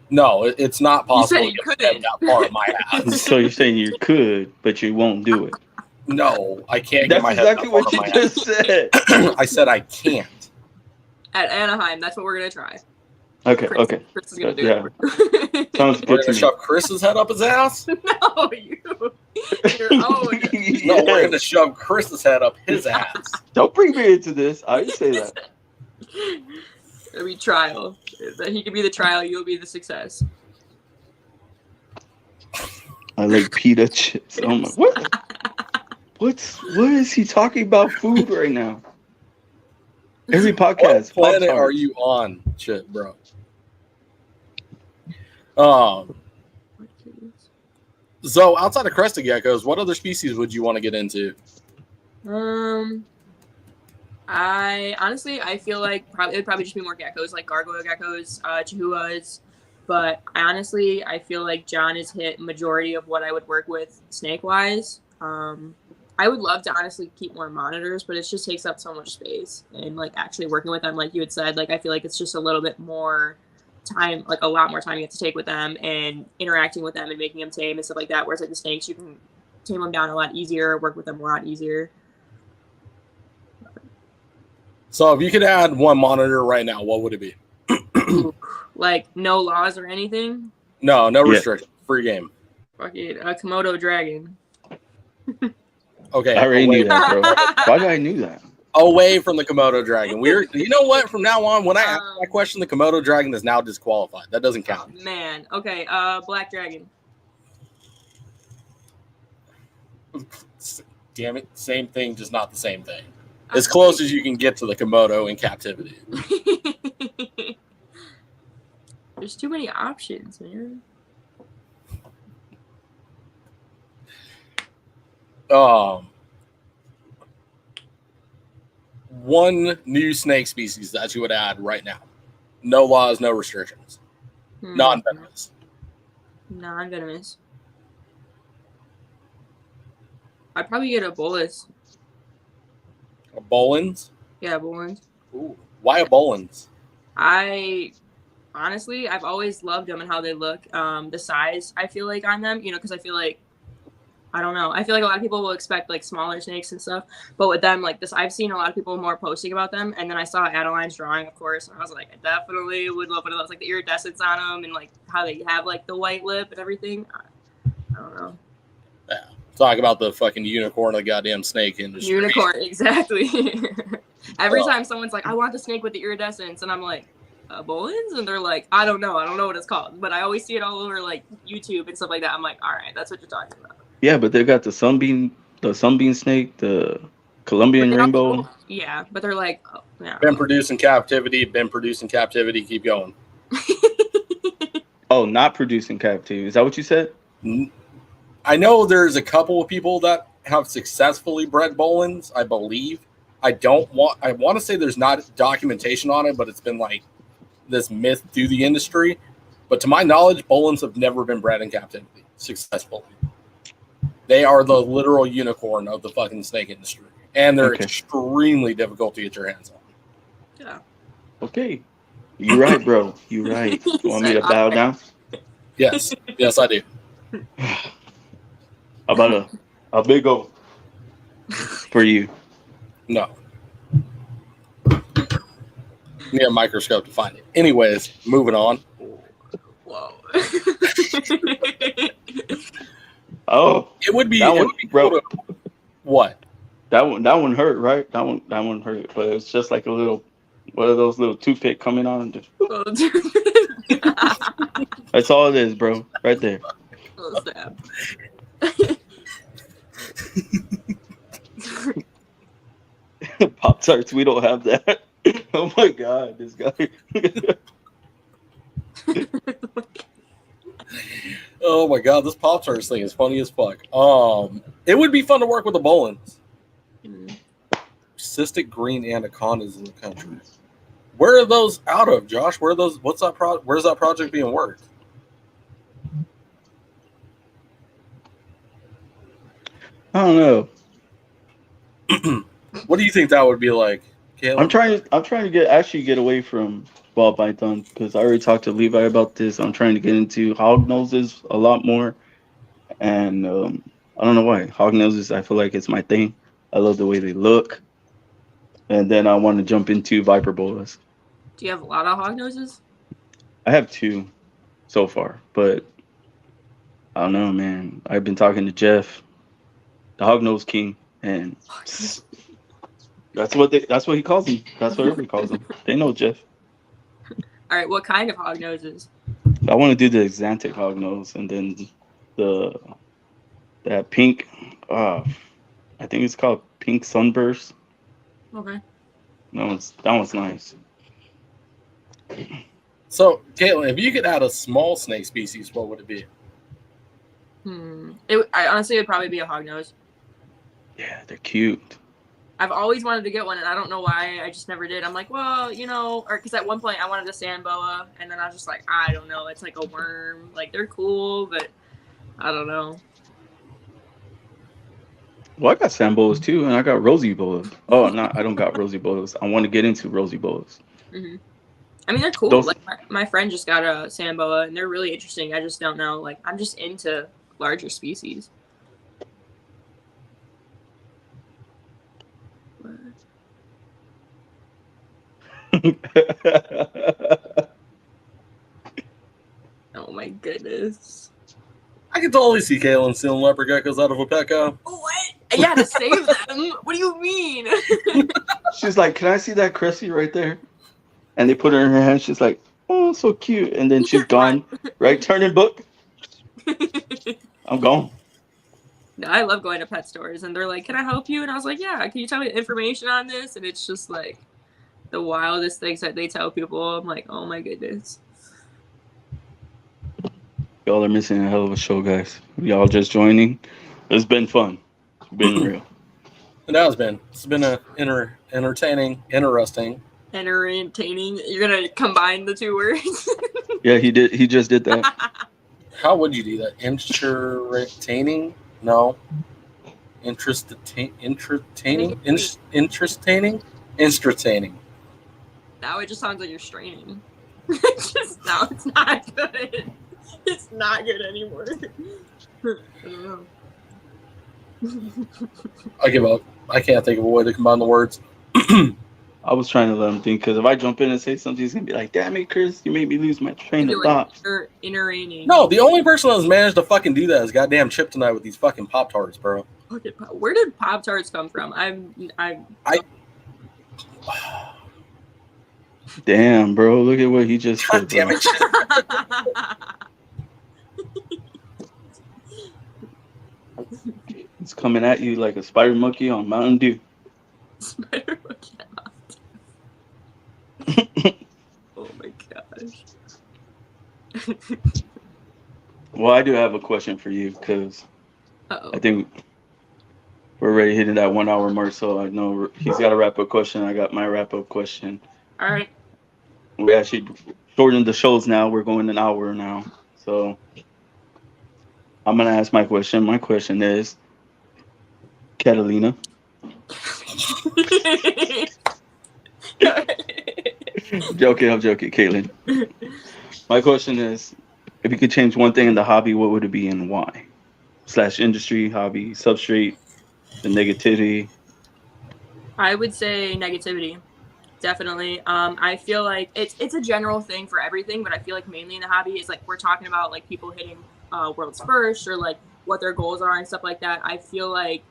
No, it's not possible you to get that far up my ass. So you're saying you could, but you won't do it. No, I can't That's get my exactly head that far what up you my just ass. said. I said I can't. At Anaheim, that's what we're gonna try. Okay, Chris, okay. Chris is gonna do Yeah. it. Sounds We're good going to to me. shove Chris's head up his ass? No, your own. No, we're going to shove Chris's head up his ass. Don't bring me into this. I didn't say that. It'll be trial. He could be the trial. You'll be the success. I like pita chips. Oh my! What is he talking about food right now? Every What podcast. planet Pop-Tarts. are you on? Shit, bro. So outside of crested geckos, what other species would you want to get into? I feel like it would probably just be more geckos, like gargoyle geckos, chihuahuas. But I feel like John has hit majority of what I would work with snake wise. I would love to honestly keep more monitors, but it just takes up so much space. And like actually working with them, like you had said, like I feel like it's just a little bit more time, like a lot more time you have to take with them and interacting with them and making them tame and stuff like that. Whereas like the snakes, you can tame them down a lot easier, work with them a lot easier. So if you could add one monitor right now, what would it be? Like no laws or anything. No restrictions. Free game. Fuck it, a Komodo dragon. Okay. I already knew that, bro. Why did I knew that? Away from the Komodo dragon. You know what? From now on, when I ask that question, the Komodo dragon is now disqualified. That doesn't count. Man, okay. Black dragon. Damn it. Same thing, just not the same thing. As close as you can get to the Komodo in captivity. There's too many options, man. One new snake species that you would add right now. No laws, no restrictions. Non-venomous. Non-venomous. I'd probably get a bolus. A Bolins? Yeah, bolins. Ooh. Why a Bolins? Honestly, I've always loved them and how they look. The size, I feel like, on them, because I feel like, I don't know. I feel like a lot of people will expect like smaller snakes and stuff, but with them, like this, I've seen a lot of people more posting about them. And then I saw Adeline's drawing, of course, and I was like, I definitely would love one of those, like the iridescence on them and like how they have like the white lip and everything. I don't know. Yeah. Talk about the fucking unicorn of the goddamn snake industry. Unicorn, exactly. Every time someone's like, I want the snake with the iridescence, and I'm like, Bolins? And they're like, I don't know what it's called, but I always see it all over like YouTube and stuff like that. I'm like, all right, that's what you're talking about. Yeah, but they got the sunbeam snake, the Colombian rainbow. Yeah, but they're like, oh, yeah. Been producing captivity, keep going. Oh, not producing captivity. Is that what you said? I know there's a couple of people that have successfully bred Bolins, I believe. I want to say there's not documentation on it, but it's been like this myth through the industry. But to my knowledge, Bolins have never been bred in captivity successfully. They are the literal unicorn of the fucking snake industry. And they're extremely difficult to get your hands on. Yeah. Okay. You're right, bro. You're right. You want me to bow down? Yes. Yes, I do. How about a big O for you? No. Need a microscope to find it. Anyways, moving on. Whoa. Oh, It would be bro. cool to, what? That one hurt, right? That one hurt, but it's just like a little What are those little toothpick coming on? That's all it is, bro. Right there. Oh, snap. Pop Tarts, we don't have that. Oh my god, this guy. Oh my god, this Pop Tarts thing is funny as fuck. It would be fun to work with the Bolins. Cystic green anacondas in the country. Where are those out of, Josh? Where are those? Where's that project being worked? I don't know. What do you think that would be like, Caleb? I'm trying to get away from ball python because I already talked to Levi about this. I'm trying to get into hog noses a lot more, and I don't know why hog noses. I feel like it's my thing. I love the way they look, and then I want to jump into viper boas. Do you have a lot of hog noses? I have 2 so far, but I don't know, man. I've been talking to Jeff, the hog nose king, and that's what he calls him. That's what everybody calls him. They know Jeff. All right, what kind of hog noses? I want to do the Xanthic hog nose, and then that pink. I think it's called pink sunburst. Okay. That one's nice. So, Caitlin, if you could add a small snake species, what would it be? I honestly would probably be a hog nose. Yeah, they're cute. I've always wanted to get one, and I don't know why. I just never did. I'm like, well, or because at one point I wanted a sand boa, and then I was just like, I don't know. It's like a worm. Like, they're cool, but I don't know. Well, I got sand boas too, and I got rosy boas. Oh, I don't got rosy boas. I want to get into rosy boas. Mm-hmm. I mean, they're cool. Like my friend just got a sand boa, and they're really interesting. I just don't know. Like, I'm just into larger species. Oh my goodness. I can totally see Caitlin stealing leopard geckos out of a Petco. What? Yeah, to save them? What do you mean? She's like, can I see that Cressy right there? And they put her in her hand. She's like, oh, so cute. And then she's gone. Right? Turning book. I'm gone. No, I love going to pet stores. And they're like, can I help you? And I was like, yeah, can you tell me the information on this? And it's just like the wildest things that they tell people. I'm like, oh my goodness. Y'all are missing a hell of a show, guys. Y'all just joining. It's been fun. It's been real. It has been. It's been entertaining, interesting. Entertaining. You're gonna combine the 2 words. Yeah, he did. He just did that. How would you do that? Entertaining? No. Entertaining? Now it just sounds like you're straining. Now it's not good. It's not good anymore. I don't know. I give up. I can't think of a way to combine the words. I was trying to let him think, because if I jump in and say something, he's going to be like, damn it, Chris, you made me lose my train of thought. No, the only person that's managed to fucking do that is goddamn Chip tonight with these fucking Pop-Tarts, bro. Where did Pop-Tarts come from? Damn, bro, look at what he just said. Damn it. It's coming at you like a spider monkey on Mountain Dew. Spider monkey on Mountain Dew. Oh my gosh. Well, I do have a question for you, because I think we're already hitting that 1 hour mark, so I know he's got a wrap-up question. I got my wrap-up question. All right. We actually shortened the shows now. We're going an hour now. So I'm going to ask my question. My question is, Catalina. I'm joking, Caitlin. My question is, if you could change one thing in the hobby, what would it be and why? / industry, hobby, substrate, the negativity. I would say negativity. Definitely. I feel like it's a general thing for everything, but I feel like mainly in the hobby is like we're talking about like people hitting world's first or like what their goals are and stuff like that. I feel like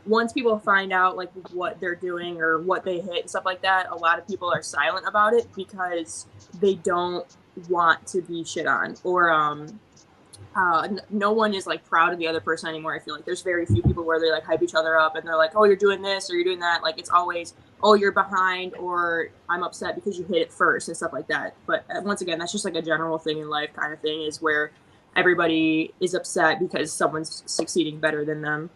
once people find out like what they're doing or what they hit and stuff like that, a lot of people are silent about it because they don't want to be shit on, or no one is like proud of the other person anymore. I feel like there's very few people where they like hype each other up and they're like, oh, you're doing this or you're doing that. Like it's always, oh, you're behind, or I'm upset because you hit it first and stuff like that. But once again, that's just like a general thing in life kind of thing, is where everybody is upset because someone's succeeding better than them.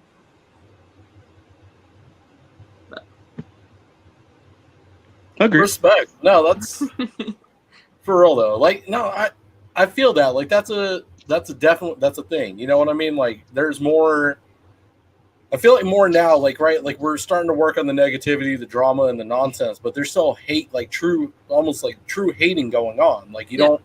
Agree. Respect. No, that's for real though. Like, no, I feel that. Like that's a thing. You know what I mean? Like there's more. I feel like more now, like, right, like we're starting to work on the negativity, the drama, and the nonsense, but there's still hate, like almost like true hating going on. Like you don't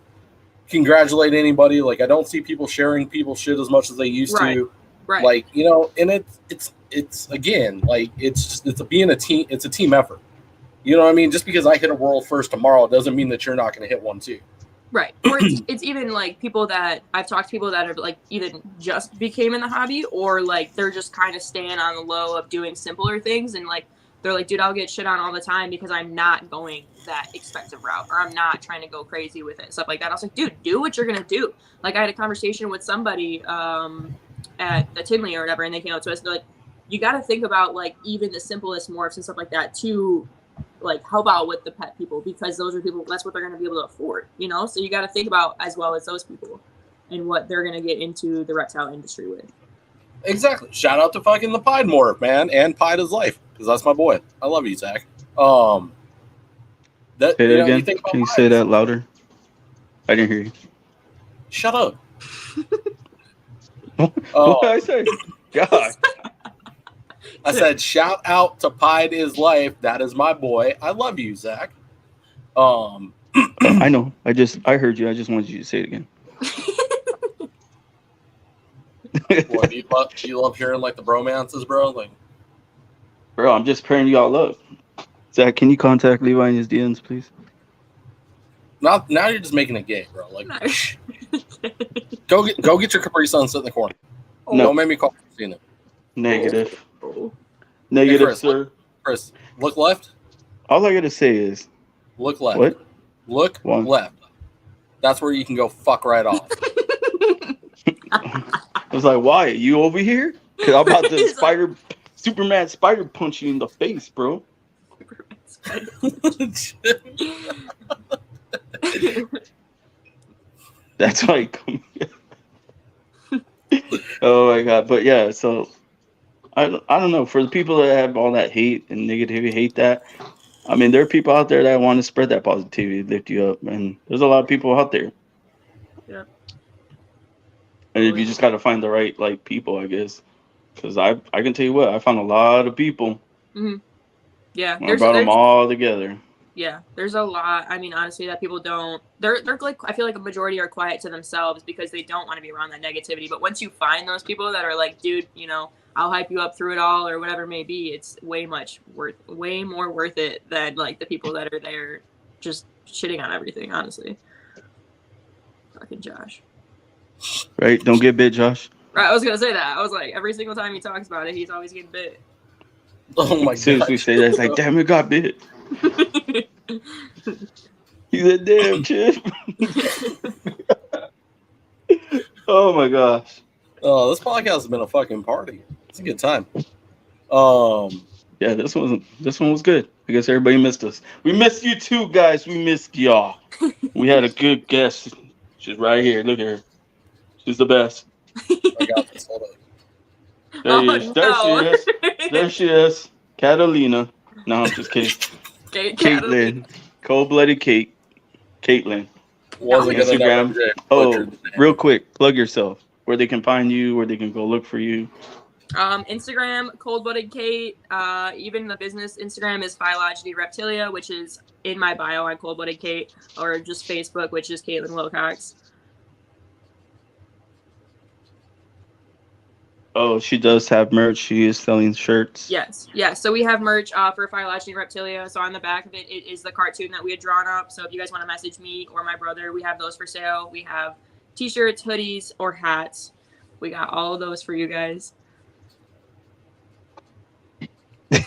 congratulate anybody. Like I don't see people sharing people's shit as much as they used to. Right. Like, you know, and it's again, like it's being a team. It's a team effort. You know what I mean? Just because I hit a world first tomorrow doesn't mean that you're not going to hit one too. Right. Or it's even like people that I've talked to people that have like either just became in the hobby or like they're just kind of staying on the low of doing simpler things, and like they're like, dude, I'll get shit on all the time because I'm not going that expensive route, or I'm not trying to go crazy with it, stuff like that. I was like, dude, do what you're gonna do. Like I had a conversation with somebody at the Tinley or whatever, and they came up to us and they're like, you got to think about like even the simplest morphs and stuff like that to like help out with the pet people, because those are people, that's what they're going to be able to afford, you know? So you got to think about as well as those people and what they're going to get into the reptile industry with. Exactly. Shout out to fucking the Pied Morph, man, and Pied is life, because that's my boy. I love you, Zach. That say that again. Can you say that louder? I didn't hear you. Shut up. What did I say? God. I said, shout out to Pied is life. That is my boy. I love you, Zach. I know. I heard you. I just wanted you to say it again. What, do you love hearing like the bromances, bro? Like, bro, I'm just pairing you all up. Zach, can you contact Levi in his DMs, please? now you're just making it gay, bro. Like, go get your Capri Sun, sit in the corner. No. Don't make me call Christina. Negative. Negative, hey, Chris, sir. Chris, look left. All I gotta say is, look left. What? Look left. That's where you can go fuck right off. I was like, why? You over here? Because I'm about to Superman spider punch you in the face, bro. That's why you come here. Oh my god. But yeah, so I don't know. For the people that have all that hate and negativity, hate that. I mean, there are people out there that want to spread that positivity, lift you up, and there's a lot of people out there. Yeah. And you just got to find the right like people, I guess. Because I can tell you what, I found a lot of people. Mm-hmm. Yeah. I brought them all together. Yeah, there's a lot. I mean, honestly, that people don't. They're like, I feel like a majority are quiet to themselves because they don't want to be around that negativity. But once you find those people that are like, dude, you know, I'll hype you up through it all or whatever it may be, it's way more worth it than like the people that are there just shitting on everything. Honestly, fucking Josh. Right? Don't get bit, Josh. Right, I was gonna say that. I was like, every single time he talks about it, he's always getting bit. Oh my god! As soon as we say that, it's like, damn, it got bit. He's a damn chip. Oh my gosh. Oh, this podcast has been a fucking party. It's a good time. Yeah, this one was good. I guess everybody missed us. We missed you too, guys. We missed y'all. We had a good guest. She's right here. Look at her. She's the best. I got this. Hold on. There she is. There she is. Catalina. No, I'm just kidding. Caitlin. Cold-blooded Kate. Caitlin. Instagram. Oh, real quick, plug yourself. Where they can find you, where they can go look for you. Instagram, Cold-blooded Kate. Even the business Instagram is Phylogeny Reptilia, which is in my bio on Cold-blooded Kate, or just Facebook, which is Caitlin Wilcox. Oh, she does have merch. She is selling shirts. Yes. So we have merch for Phylogeny Reptilia. So on the back of it, it is the cartoon that we had drawn up. So if you guys want to message me or my brother, we have those for sale. We have t-shirts, hoodies, or hats. We got all of those for you guys.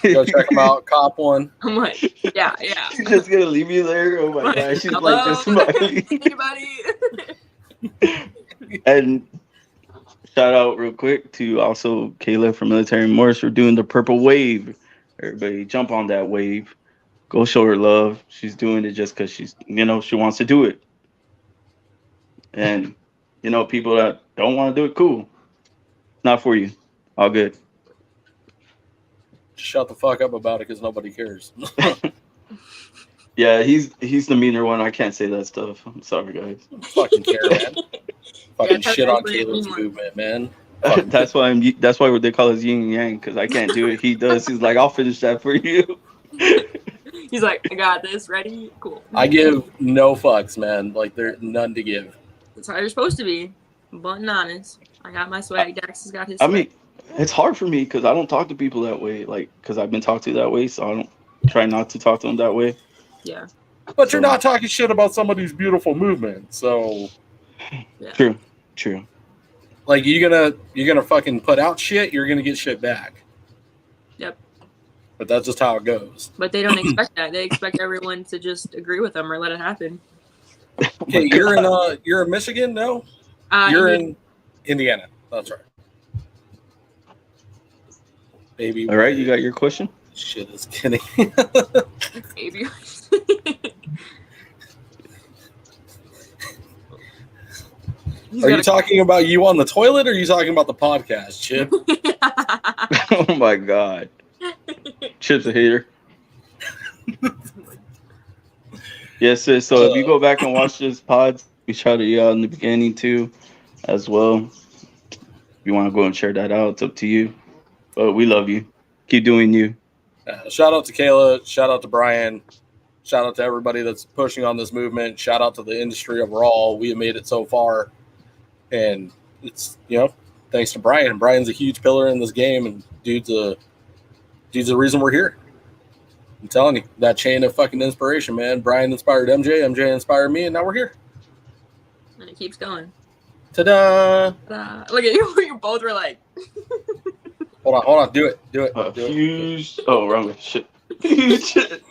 Go check them out. Cop one. I'm like, yeah. She's just gonna leave you there. Oh my god, she's like just smiling. Anybody? And shout out real quick to also Kayla from Military Morris for doing the purple wave. Everybody jump on that wave. Go show her love. She's doing it just because she's, she wants to do it. And, people that don't want to do it, cool. Not for you. All good. Shut the fuck up about it because nobody cares. Yeah, he's the meaner one. I can't say that stuff. I'm sorry, guys. Fucking care, man. Fucking shit on Caleb's movement, man. That's why they call us yin and yang, because I can't do it. He does. He's like, I'll finish that for you. He's like, I got this. Ready? Cool. I give no fucks, man. Like, there's none to give. That's how you're supposed to be. Blunt and honest. I got my swag. Dax has got his swag. I mean, it's hard for me because I don't talk to people that way. Like, because I've been talked to that way, so I don't try not to talk to them that way. Yeah. But you're not talking shit about somebody's beautiful movement, so. Yeah. True. Like, you're gonna fucking put out shit, you're gonna get shit back. Yep. But that's just how it goes. But they don't expect that. They expect everyone to just agree with them or let it happen. Okay, you're in Michigan, no? You're in Indiana. That's right. Baby. All right, you got your question? Shit is kidding. Baby. Are you talking about you on the toilet or are you talking about the podcast, Chip? Oh my god. Chip's a hater. Yes, sis. So if you go back and watch this pod, we shouted you out in the beginning too, as well. If you want to go and share that out, it's up to you. But we love you. Keep doing you. Shout out to Kayla. Shout out to Brian. Shout out to everybody that's pushing on this movement. Shout out to the industry overall. We have made it so far. And it's, thanks to Brian. Brian's a huge pillar in this game, and dude's the reason we're here. I'm telling you, that chain of fucking inspiration, man. Brian inspired MJ, MJ inspired me, and now we're here. And it keeps going. Ta-da! Look at you. You both were like. Hold on. Do it. Huge. Oh, wrong way. Shit. Shit.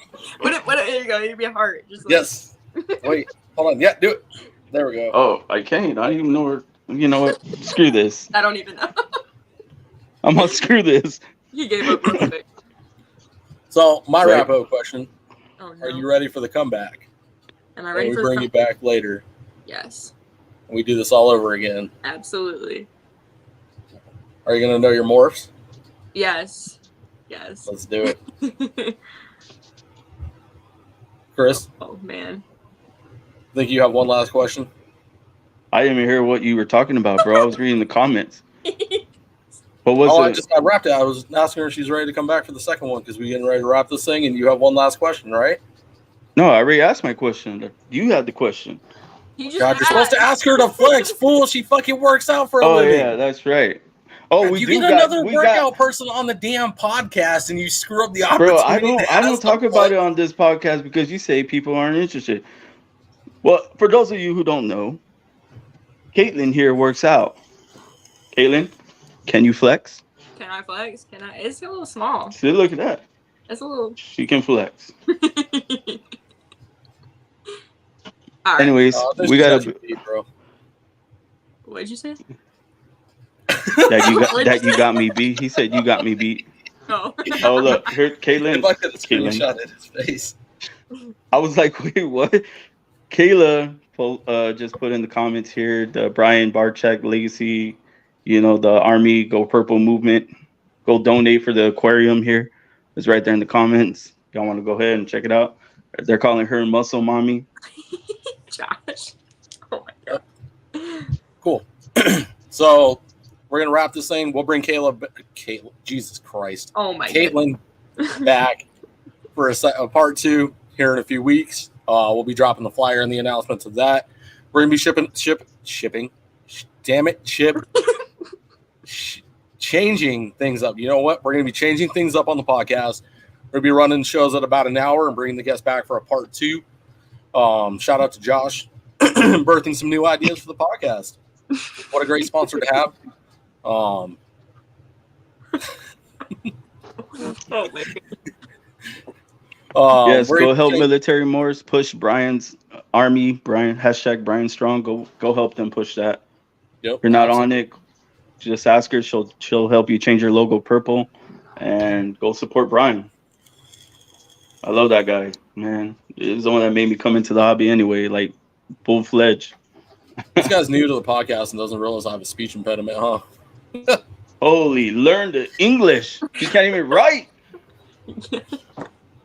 There you go. You'd be a heart. Just like... Yes. Wait. Hold on. Yeah, do it. There we go. Oh, I can't. I don't even know where. You know what? Screw this. I don't even know. I'm gonna screw this. He gave up real quick. So, my Rapo question. Oh, no. Are you ready for the comeback? Am I ready and for we bring you back later. Yes. And we do this all over again. Absolutely. Are you going to know your morphs? Yes. Let's do it. Chris? Oh, man. Think you have one last question? I didn't even hear what you were talking about, bro. I was reading the comments. What was it? I wrapped it. I was asking her if she's ready to come back for the second one because we're getting ready to wrap this thing, and you have one last question, right? No, I already asked my question. You had the question. God, you're supposed to ask her to flex, fool. She fucking works out for a living. Oh, yeah, that's right. Oh, God, we you do get another workout person on the damn podcast, and you screw up the opportunity. Bro, I don't talk about it on this podcast because you say people aren't interested. Well, for those of you who don't know, Caitlin here works out. Caitlin, can you flex? Can I flex? Can I? It's a little small. See, look at that. It's a little. She can flex. All right. Anyways, we gotta. Bro. What'd you say? that you got me beat. He said you got me beat. Oh. Oh look, here, Caitlin. If I could have screenshot in his face. I was like, wait, what? Kayla just put in the comments here the Brian Barczyk legacy. The Army Go Purple movement. Go donate for the aquarium here. It's right there in the comments. Y'all want to go ahead and check it out. They're calling her Muscle Mommy. Josh. Oh my god. Cool. So we're gonna wrap this thing. We'll bring Caitlin, Jesus Christ. Oh my Caitlin back for a part 2 here in a few weeks. We'll be dropping the flyer and the announcements of that. We're gonna be shipping. Damn it, Chip. Changing things up. You know what? We're going to be changing things up on the podcast. We're going to be running shows at about an hour and bringing the guests back for a part 2. Shout out to Josh, birthing some new ideas for the podcast. What a great sponsor to have. Oh my Yes, go help Military Morse push Brian's army. Brian #Brian Strong. Go help them push that. Yep, If you're not on it, just ask her. She'll help you change your logo purple, and go support Brian. I love that guy, man. He's the one that made me come into the hobby anyway, like full fledged. This guy's new to the podcast and doesn't realize I have a speech impediment, huh? Holy, learn the English. He can't even write.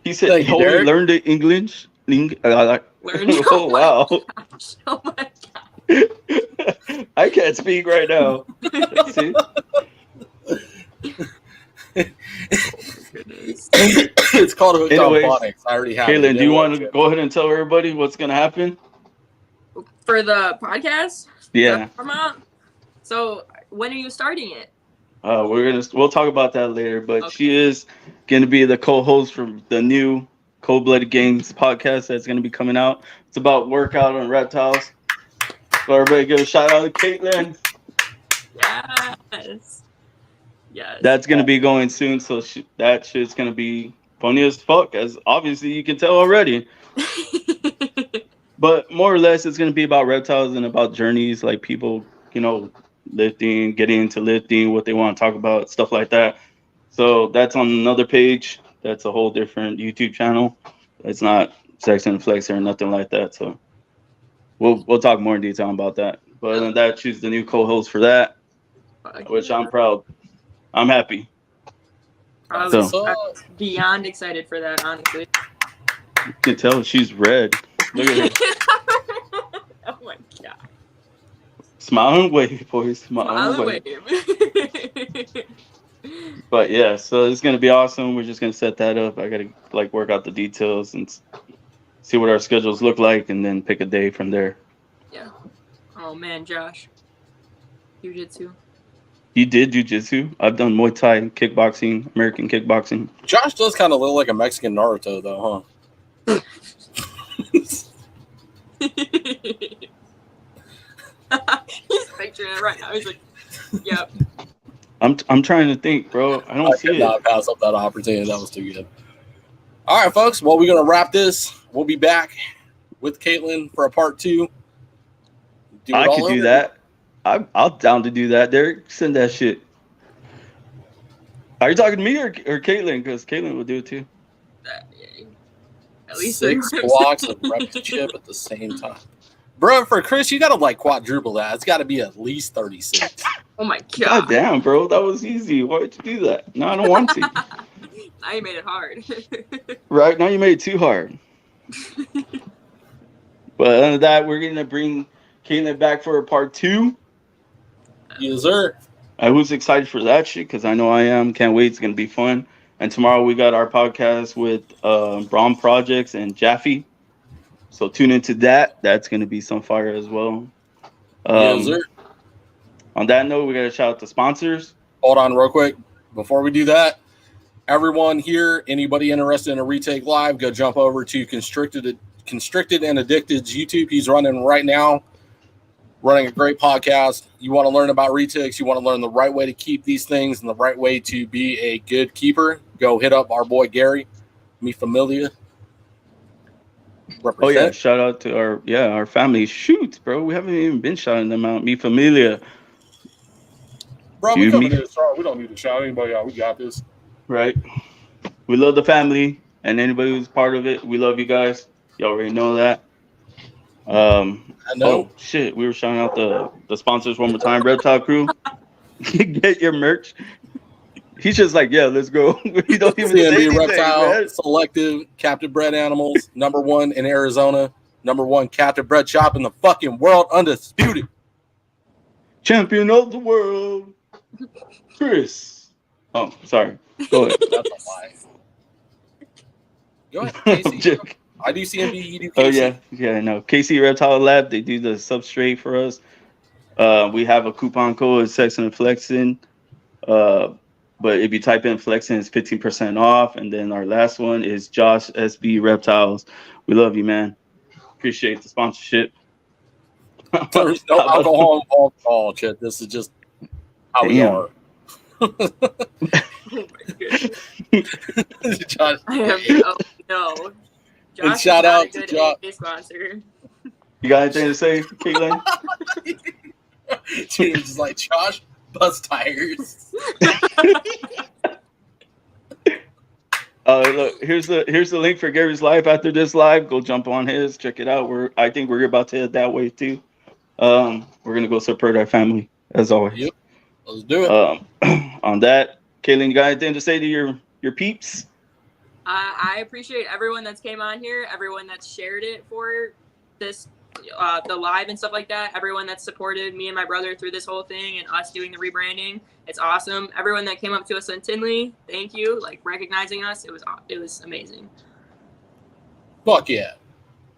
He said, "Holy, learn the English." Oh wow! Oh my god! I can't speak right now. See? It's called Hooked on Phonics. I already have Kaylin, do you want to go ahead and tell everybody what's going to happen? For the podcast? Yeah. So when are you starting it? We'll talk about that later, but she is going to be the co-host for the new Cold-Blooded Games podcast that's going to be coming out. It's about workout on reptiles. So everybody give a shout out to Caitlin. Yes. Yes. That's going to be going soon, so that shit's going to be funny as fuck, as obviously you can tell already. But more or less, it's going to be about reptiles and about journeys, like people, lifting, getting into lifting, what they want to talk about, stuff like that. So that's on another page. That's a whole different YouTube channel. It's not Sexin, Flexin, or nothing like that. So we'll talk more in detail about that. But other than that, she's the new co-host for that, which I'm proud. I'm happy. I was beyond excited for that, honestly. You can tell she's red. Look at her. Oh my god. Smile and wave, boys. Smile and wave. But yeah, so it's gonna be awesome. We're just gonna set that up. I gotta work out the details and see what our schedules look like, and then pick a day from there. Yeah. Oh man, Josh. Jiu-jitsu. You did jiu-jitsu? I've done Muay Thai, kickboxing, American kickboxing. Josh does kind of look like a Mexican Naruto, though, huh? He's picturing it right now. He's like, yep. I'm trying to think, bro. I don't see it. I could not pass up that opportunity. That was too good. All right, folks. Well, we're going to wrap this. We'll be back with Caitlin for a part 2. I could do that. I'm down to do that. Derek, send that shit. Are you talking to me or Caitlin? Because Caitlin will do it too. At least 6 blocks of rep chip at the same time. Bro, for Chris, you got to quadruple that. It's got to be at least 36. Oh my god. God damn, bro. That was easy. Why would you do that? No, I don't want to. Now you made it hard. Right? Now you made it too hard. But other than that, we're going to bring Caitlin back for a part 2. Yes, sir. I was excited for that shit because I know I am. Can't wait. It's going to be fun. And tomorrow we got our podcast with Braum Projects and Jaffe. So tune into that. That's going to be some fire as well. Yes, sir. On that note, we got to shout out the sponsors. Hold on real quick. Before we do that, everyone here, anybody interested in a retake live, go jump over to Constricted and Addicted's YouTube. He's running right now. Running a great podcast. You want to learn about retakes. You want to learn the right way to keep these things and the right way to be a good keeper. Go hit up our boy Gary. Mi Familia. Represent. Oh yeah, shout out to our family. Shoot, bro, we haven't even been shouting them out. Mi Familia. Bro, we coming in strong. We don't need to shout anybody out. We got this. Right. We love the family and anybody who's part of it. We love you guys. You already know that. I know. Oh shit, we were shouting out the sponsors one more time. Reptile Crew, get your merch. He's just like, yeah, let's go. We don't even say anything, Reptile, man. Selective, captive bred animals, #1 in Arizona, #1 captive bred shop in the fucking world, undisputed. Champion of the world, Chris. Oh, sorry. Go ahead. That's a lie. Go ahead, Casey. I do CMB, you do KC. Oh, yeah, no. KC Reptile Lab, they do the substrate for us. We have a coupon code, Sexin and Flexin. But if you type in Flexin, it's 15% off. And then our last one is Josh SB Reptiles. We love you, man. Appreciate the sponsorship. There's no alcohol involved at all, Chet. This is just how we are. Oh my goodness. Josh, I am. Oh no. Josh and shout is not out a to good Josh. AA sponsor. You got anything to say, Caitlin? James is like, Josh, bust tires. Look, here's the link for Gary's live. After this live, go jump on his, check it out. I think we're about to head that way too. We're gonna go support our family as always. Yep, let's do it. On that, Caitlin, you got anything to say to your peeps? I appreciate everyone that's came on here, everyone that's shared it for this, the live and stuff like that. Everyone that's supported me and my brother through this whole thing and us doing the rebranding. It's awesome. Everyone that came up to us in Tinley, thank you. Like recognizing us, it was amazing. Fuck yeah.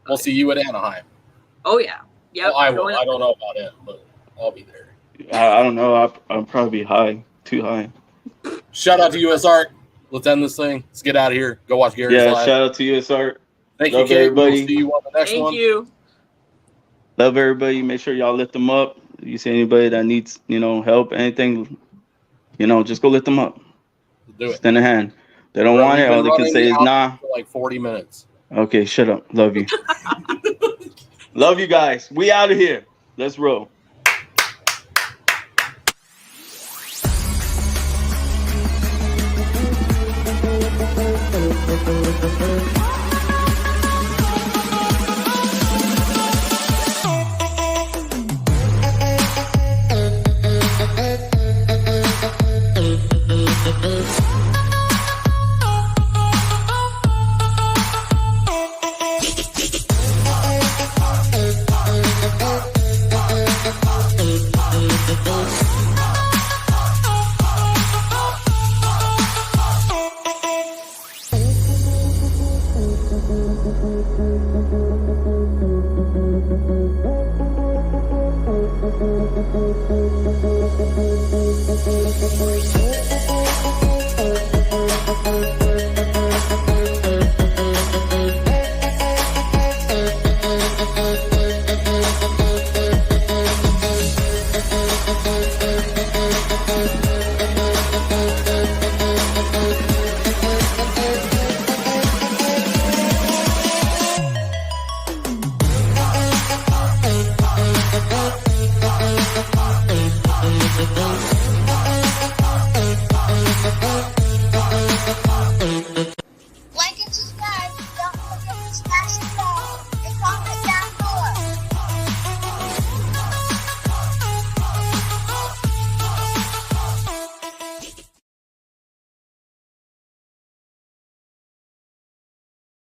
We'll see you at Anaheim. Oh yeah. Yep. Well, I will. I don't know about it, but I'll be there. I don't know. I'll probably be high, too high. Shout out to US Art. Let's end this thing. Let's get out of here. Go watch Gary's live. Shout out to US Art. Thank Love you, Kate. everybody. We'll see you on the next one. Thank you. Love everybody. Make sure y'all lift them up. If you see anybody that needs, help, anything, just go lift them up. Do it. Extend a hand. They don't want it. All they can say is nah. For like 40 minutes. Okay, shut up. Love you. Love you guys. We out of here. Let's roll. Thank you.